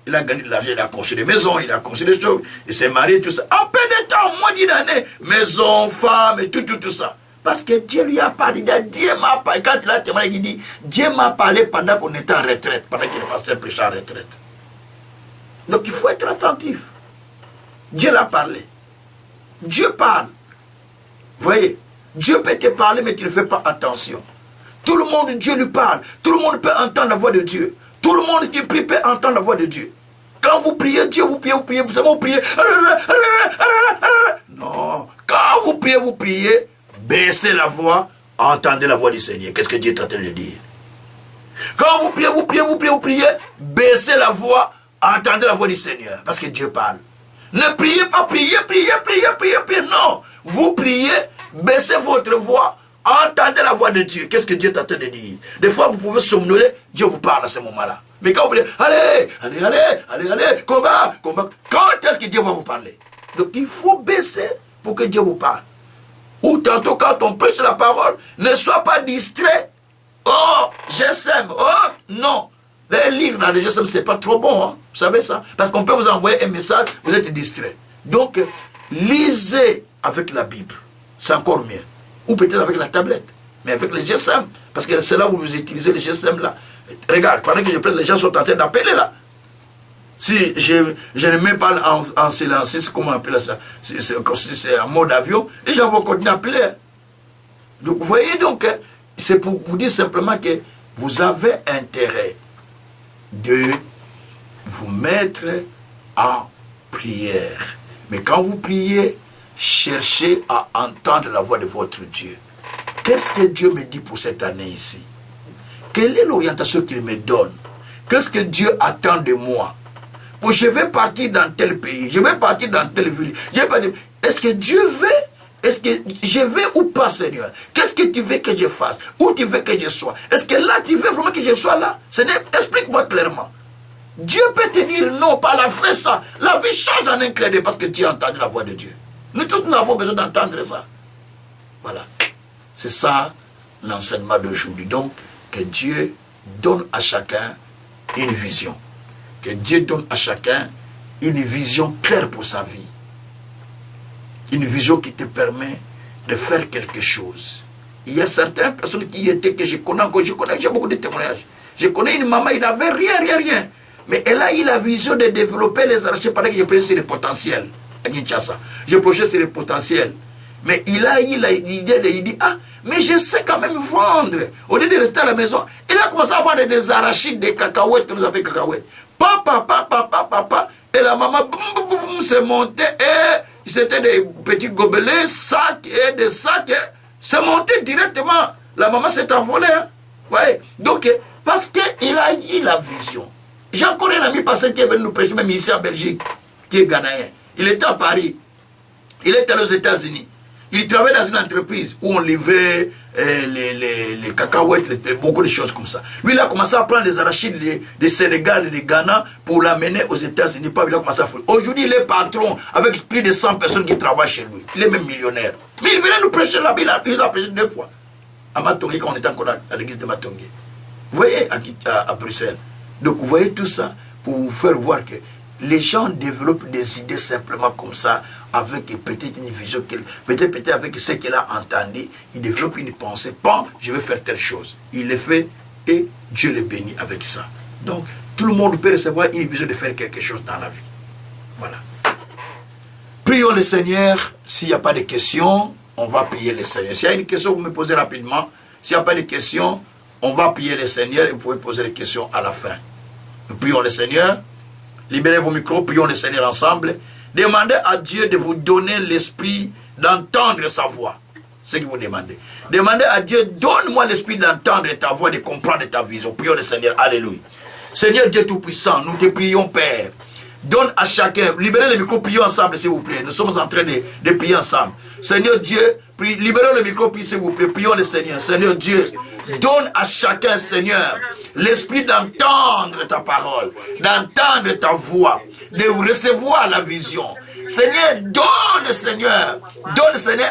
Il a gagné de l'argent, il a construit des maisons, il a construit des choses. Il s'est marié, tout ça. En peu de temps, moins d'une année. Maison, femme, et tout ça. Parce que Dieu lui a parlé. Dieu m'a parlé. Quand il a témoigné, il dit Dieu m'a parlé pendant qu'on était en retraite, pendant qu'il est passé prêcher en retraite. Donc il faut être attentif. Dieu l'a parlé. Dieu parle. Vous voyez, Dieu peut te parler, mais tu ne fais pas attention. Tout le monde, Dieu lui parle. Tout le monde peut entendre la voix de Dieu. Tout le monde qui prie peut entendre la voix de Dieu. Quand vous priez, Dieu, vous priez, vous savez, vous priez. Non. Quand vous priez, baissez la voix, entendez la voix du Seigneur. Qu'est-ce que Dieu est en train de dire? Quand vous priez, baissez la voix, entendez la voix du Seigneur. Parce que Dieu parle. Ne priez pas, priez. Non. Vous priez, baissez votre voix, entendez la voix de Dieu. Qu'est-ce que Dieu est en train de dire? Des fois, vous pouvez somnoler, Dieu vous parle à ce moment-là. Mais quand vous priez, allez, combat. Quand est-ce que Dieu va vous parler? Donc, il faut baisser pour que Dieu vous parle. Ou tantôt, quand on prêche la parole, ne sois pas distrait. Oh, GSM, oh, non. Les livres dans les GSM, ce n'est pas trop bon, hein? Vous savez ça? Parce qu'on peut vous envoyer un message, vous êtes distrait. Donc, lisez avec la Bible. C'est encore mieux. Ou peut-être avec la tablette. Mais avec les GSM. Parce que c'est là où vous utilisez les GSM là. Regarde, pendant que je prête, les gens sont en train d'appeler là. Si je ne mets pas en silence, c'est comment on appelle ça? C'est en mode avion, les gens vont continuer à appeler. Donc, vous voyez donc, c'est pour vous dire simplement que vous avez intérêt de vous mettre en prière. Mais quand vous priez, cherchez à entendre la voix de votre Dieu. Qu'est-ce que Dieu me dit pour cette année ici? Quelle est l'orientation qu'il me donne? Qu'est-ce que Dieu attend de moi? Ou je vais partir dans tel pays, je vais partir dans telle ville. Est-ce que Dieu veut? Est-ce que je vais ou pas, Seigneur? Qu'est-ce que tu veux que je fasse? Où tu veux que je sois? Est-ce que là, tu veux vraiment que je sois là? Seigneur, explique-moi clairement. Dieu peut te dire non, pas la fait ça. La vie change en un clin d'œil parce que tu as entendu la voix de Dieu. Nous tous, nous avons besoin d'entendre ça. Voilà. C'est ça l'enseignement d'aujourd'hui. Donc, que Dieu donne à chacun une vision. Que Dieu donne à chacun une vision claire pour sa vie. Une vision qui te permet de faire quelque chose. Il y a certaines personnes qui étaient, que je connais, j'ai beaucoup de témoignages. Je connais une maman, il n'avait rien. Mais elle a eu la vision de développer les arachés pendant que je prêchais sur le potentiel à Kinshasa. Je prêchais sur le potentiel. Mais il a eu l'idée, il dit, ah, mais je sais quand même vendre. Au lieu de rester à la maison, il a commencé à vendre des arachides, des cacahuètes, que nous appelons cacahuètes. Papa. Et la maman, boum, s'est montée, et c'était des petits gobelets, sacs, et des sacs, c'est monté directement. La maman s'est envolée. Hein. Ouais. Donc, parce qu'il a eu la vision. J'ai encore un ami pasteur qui est venu nous prêcher, même ici en Belgique, qui est ghanéen. Il était à Paris. Il était aux États-Unis. Il travaillait dans une entreprise où on livrait les cacahuètes, beaucoup de choses comme ça. Lui, il a commencé à prendre les arachides des Sénégal et des Ghana pour l'amener aux États-Unis. Il a commencé à faire. Aujourd'hui, il est patron avec plus de 100 personnes qui travaillent chez lui. Il est même millionnaire. Mais il venait nous prêcher là-bas. Il a prêché 2 fois. À Matongé, quand on était encore à l'église de Matongé. Vous voyez, à Bruxelles. Donc, vous voyez tout ça pour vous faire voir que les gens développent des idées simplement comme ça, avec peut-être une vision, peut-être avec ce qu'il a entendu, il développe une pensée, bon, je vais faire telle chose. Il le fait et Dieu le bénit avec ça. Donc, tout le monde peut recevoir une vision de faire quelque chose dans la vie. Voilà. Prions le Seigneur. S'il n'y a pas de questions, on va prier le Seigneur. S'il y a une question, vous me posez rapidement. S'il n'y a pas de questions, on va prier le Seigneur et vous pouvez poser les questions à la fin. Nous prions le Seigneur. Libérez vos micros, prions le Seigneur ensemble. Demandez à Dieu de vous donner l'esprit d'entendre sa voix. C'est ce que vous demandez. Demandez à Dieu, donne-moi l'esprit d'entendre ta voix, de comprendre ta vision. Prions le Seigneur. Alléluia. Seigneur Dieu Tout-Puissant, nous te prions, Père. Donne à chacun, libérez le micro, prions ensemble, s'il vous plaît. Nous sommes en train de prier ensemble. Seigneur Dieu, libérez le micro, s'il vous plaît. Prions le Seigneur. Seigneur Dieu, donne à chacun, Seigneur, l'esprit d'entendre ta parole, d'entendre ta voix, de recevoir la vision. Seigneur, donne, Seigneur,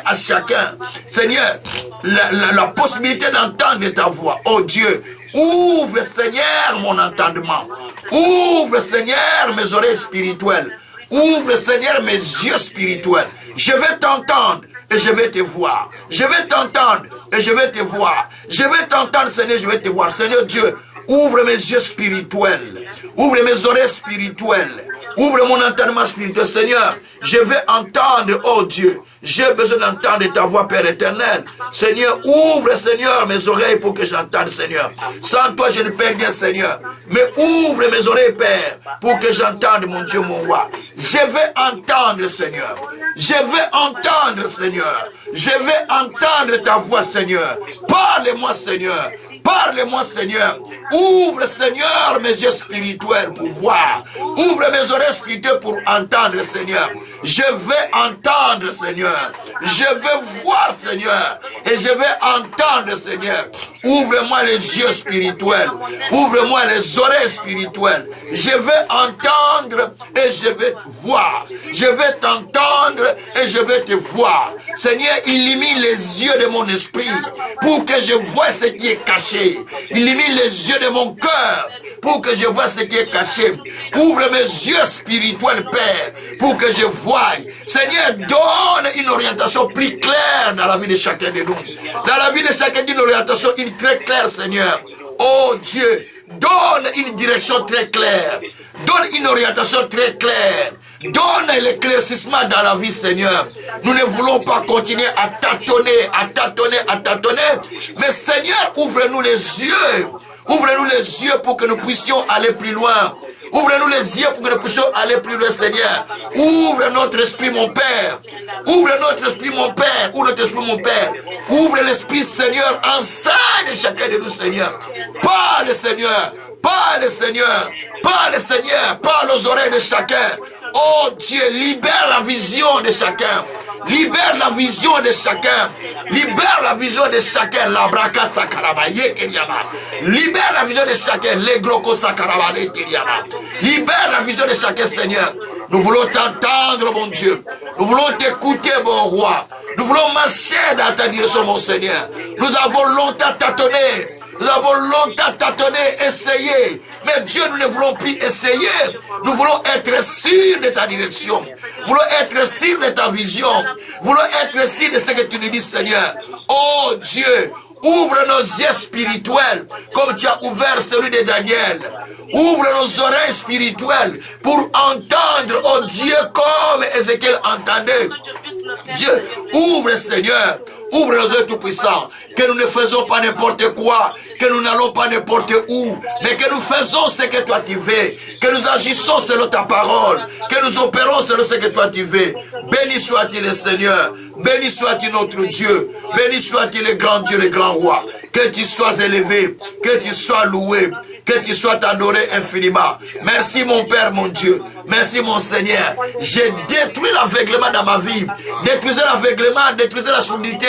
à chacun, Seigneur, la possibilité d'entendre ta voix. Oh Dieu, ouvre, Seigneur, mon entendement. Ouvre, Seigneur, mes oreilles spirituelles. Ouvre, Seigneur, mes yeux spirituels. Je vais t'entendre et je vais te voir. Je vais t'entendre et je vais te voir. Je vais t'entendre, Seigneur, je vais te voir. Seigneur Dieu, ouvre mes yeux spirituels. Ouvre mes oreilles spirituelles. Ouvre mon entendement spirituel. Seigneur, je vais entendre, oh Dieu. J'ai besoin d'entendre ta voix, Père éternel. Seigneur, ouvre, Seigneur, mes oreilles pour que j'entende, Seigneur. Sans toi, je ne peux rien, Seigneur. Mais ouvre mes oreilles, Père, pour que j'entende, mon Dieu, mon roi. Je vais entendre, Seigneur. Je vais entendre, Seigneur. Je vais entendre ta voix, Seigneur. Parle-moi, Seigneur. Parle-moi, Seigneur. Ouvre, Seigneur, mes yeux spirituels pour voir. Ouvre mes oreilles spirituelles pour entendre, Seigneur. Je vais entendre, Seigneur. Je vais voir, Seigneur. Et je vais entendre, Seigneur. Ouvre-moi les yeux spirituels. Ouvre-moi les oreilles spirituelles. Je vais entendre et je vais voir. Je vais t'entendre et je vais te voir. Seigneur, illumine les yeux de mon esprit pour que je voie ce qui est caché. Illumine les yeux de mon cœur pour que je voie ce qui est caché. Ouvre mes yeux spirituels, Père, pour que je voie. Seigneur, donne une orientation plus claire dans la vie de chacun de nous. Dans la vie de chacun, une orientation très claire, Seigneur. Oh Dieu, donne une direction très claire. Donne une orientation très claire. Donne l'éclaircissement dans la vie, Seigneur. Nous ne voulons pas continuer à tâtonner. Mais Seigneur, ouvre-nous les yeux. Ouvre-nous les yeux pour que nous puissions aller plus loin. Ouvre-nous les yeux pour que nous puissions aller plus loin, Seigneur. Ouvre notre esprit, mon Père. Ouvre notre esprit, mon Père. Ouvre notre esprit, mon Père. Ouvre l'esprit, Seigneur. Enseigne chacun de nous, Seigneur. Parle, Seigneur. Parle, Seigneur. Parle, Seigneur. Parle aux oreilles de chacun. Oh Dieu, libère la vision de chacun. Libère la vision de chacun. Libère la vision de chacun. La braka sakarabaye kenyama. Libère la vision de chacun. Les groko sakarabaye kenyama. Libère la vision de chacun, Seigneur. Nous voulons t'entendre, mon Dieu. Nous voulons t'écouter, mon roi. Nous voulons marcher dans ta direction, mon Seigneur. Nous avons longtemps tâtonné. Nous avons longtemps tâtonné, essayé. Mais Dieu, nous ne voulons plus essayer. Nous voulons être sûrs de ta direction. Nous voulons être sûrs de ta vision. Nous voulons être sûrs de ce que tu nous dis, Seigneur. Oh Dieu, ouvre nos yeux spirituels comme tu as ouvert celui de Daniel. Ouvre nos oreilles spirituelles pour entendre, oh Dieu, comme Ézéchiel entendait. Dieu, ouvre, Seigneur. Ouvre nos yeux tout-puissants, que nous ne faisons pas n'importe quoi, que nous n'allons pas n'importe où, mais que nous faisons ce que toi tu veux, que nous agissons selon ta parole, que nous opérons selon ce que toi tu veux. Béni soit-il le Seigneur, béni soit-il notre Dieu, béni soit-il le grand Dieu, le grand roi, que tu sois élevé, que tu sois loué, que tu sois adoré infiniment. Merci mon Père, mon Dieu, merci mon Seigneur. J'ai détruit l'aveuglement dans ma vie, détruisez l'aveuglement, détruisez la surdité,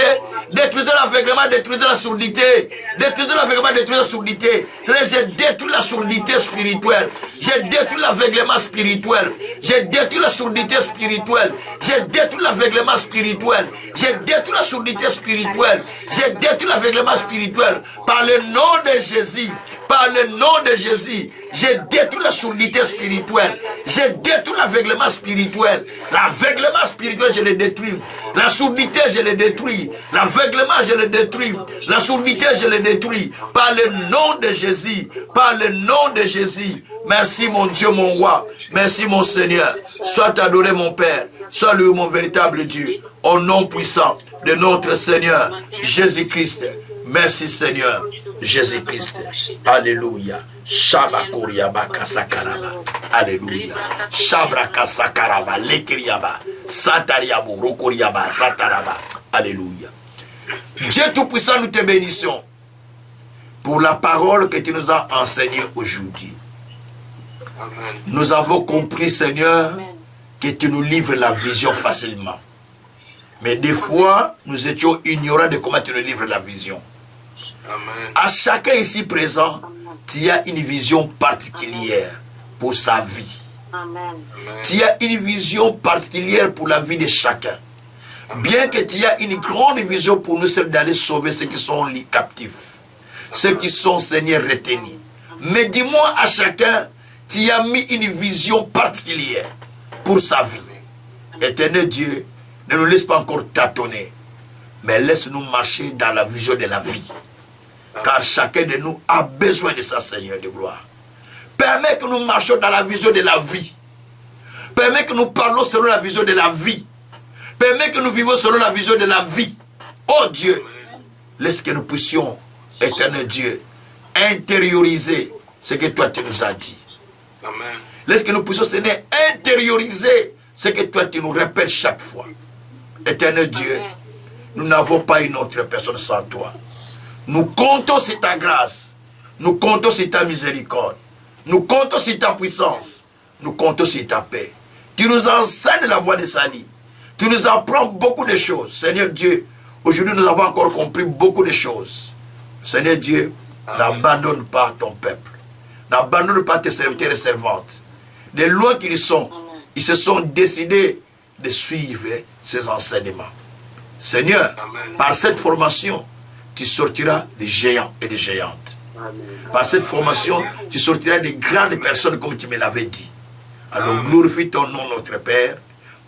détruisez l'aveuglement, détruisez la surdité, détruisez l'aveuglement, détruisez la surdité. C'est-à-dire, j'ai détruit la surdité spirituelle, j'ai détruit l'aveuglement spirituel, j'ai détruit la surdité spirituelle, j'ai détruit l'aveuglement spirituel, j'ai détruit la surdité spirituelle, j'ai détruit l'aveuglement spirituel par le nom de Jésus, par le nom nom de Jésus, j'ai détruit la surdité spirituelle. J'ai détruit l'aveuglement spirituel. L'aveuglement spirituel, je le détruis. La surdité, je le détruis. L'aveuglement, je le détruis. La surdité, je le détruis. Par le nom de Jésus. Par le nom de Jésus. Merci mon Dieu, mon roi. Merci mon Seigneur. Sois adoré mon Père. Sois lui mon véritable Dieu. Au nom puissant de notre Seigneur Jésus-Christ. Merci Seigneur Jésus-Christ. Alléluia. Shabakuriaba kasakaraba. Alléluia. Shabrakasakaraba lekiriaba. Satariabu rokuriaba sataraba. Alléluia. Dieu Tout-Puissant, nous te bénissons pour la parole que tu nous as enseignée aujourd'hui. Nous avons compris, Seigneur, que tu nous livres la vision facilement. Mais des fois, nous étions ignorants de comment tu nous livres la vision. Amen. À chacun ici présent, tu as une vision particulière pour sa vie. Amen. Tu as une vision particulière pour la vie de chacun. Bien que tu aies une grande vision pour nous, c'est d'aller sauver ceux qui sont captifs. Ceux qui sont, Seigneur, retenus. Mais dis-moi à chacun, tu as mis une vision particulière pour sa vie. Éternel Dieu, ne nous laisse pas encore tâtonner, mais laisse-nous marcher dans la vision de la vie. Car chacun de nous a besoin de ça, Seigneur de gloire. Permets que nous marchions dans la vision de la vie. Permets que nous parlons selon la vision de la vie. Permets que nous vivons selon la vision de la vie. Oh Dieu, laisse que nous puissions, éternel Dieu, intérioriser ce que toi tu nous as dit. Amen. Laisse que nous puissions, Seigneur, intérioriser ce que toi tu nous rappelles chaque fois. Éternel Dieu, nous n'avons pas une autre personne sans toi. Nous comptons sur ta grâce. Nous comptons sur ta miséricorde. Nous comptons sur ta puissance. Nous comptons sur ta paix. Tu nous enseignes la voie de salut. Tu nous apprends beaucoup de choses. Seigneur Dieu, aujourd'hui nous avons encore compris beaucoup de choses. Seigneur Dieu, n'abandonne pas ton peuple. N'abandonne pas tes serviteurs et servantes. De loin qu'ils sont, ils se sont décidés de suivre ces enseignements. Seigneur, par cette formation, tu sortiras des géants et des géantes. Par cette formation, tu sortiras des grandes personnes comme tu me l'avais dit. Alors glorifie ton nom, notre Père.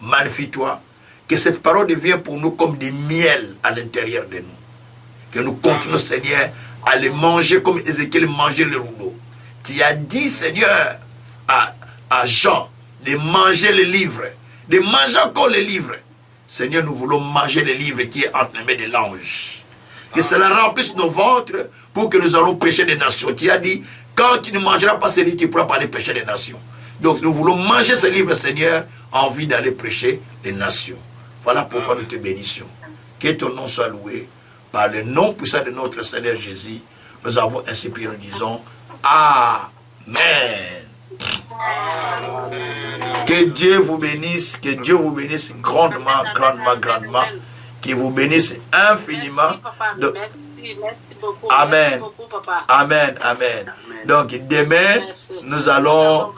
Magnifie-toi. Que cette parole devienne pour nous comme des miels à l'intérieur de nous. Que nous continuons, Seigneur, à les manger comme Ézéchiel mangeait le rouleau. Tu as dit, Seigneur, à Jean, de manger les livres, de manger encore les livres. Seigneur, nous voulons manger les livres qui est entre les mains de l'ange. Que cela remplisse nos ventres pour que nous allons prêcher des nations. Tu as dit, quand tu ne mangeras pas ces livres, tu ne pourras pas aller prêcher des nations. Donc nous voulons manger ces livres, Seigneur, en envie d'aller prêcher des nations. Voilà pourquoi nous te bénissons. Que ton nom soit loué. Par le nom puissant de notre Seigneur Jésus, nous avons ainsi prié, nous disons Amen. Que Dieu vous bénisse grandement, grandement, grandement. Qu'il vous bénisse infiniment. Donc, amen. Amen, amen. Donc demain, nous allons...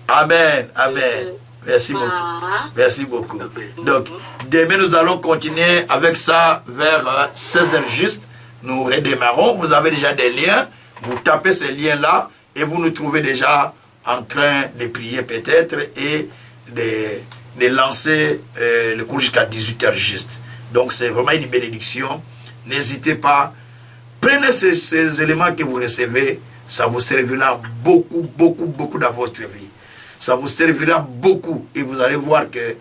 Amen, amen. Merci beaucoup. Merci beaucoup. Donc, demain, nous allons continuer avec ça vers 16h juste. Nous redémarrons. Vous avez déjà des liens. Vous tapez ces liens-là et vous nous trouvez déjà en train de prier peut-être et de lancer le cours jusqu'à 18h juste. Donc, c'est vraiment une bénédiction. N'hésitez pas. Prenez ces éléments que vous recevez. Ça vous servira beaucoup, beaucoup, beaucoup dans votre vie. Ça vous servira beaucoup et vous allez voir que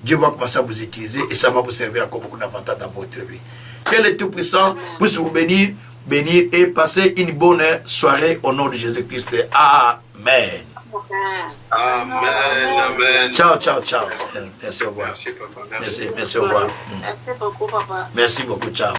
Dieu va commencer à vous utiliser et ça va vous servir encore beaucoup davantage dans votre vie. Que le Tout-Puissant puisse vous bénir et passer une bonne soirée au nom de Jésus-Christ. Amen. Amen. Amen. Ciao, ciao, ciao. Merci, au revoir. Merci, papa. Merci, au revoir. Merci beaucoup, papa. Merci beaucoup, ciao.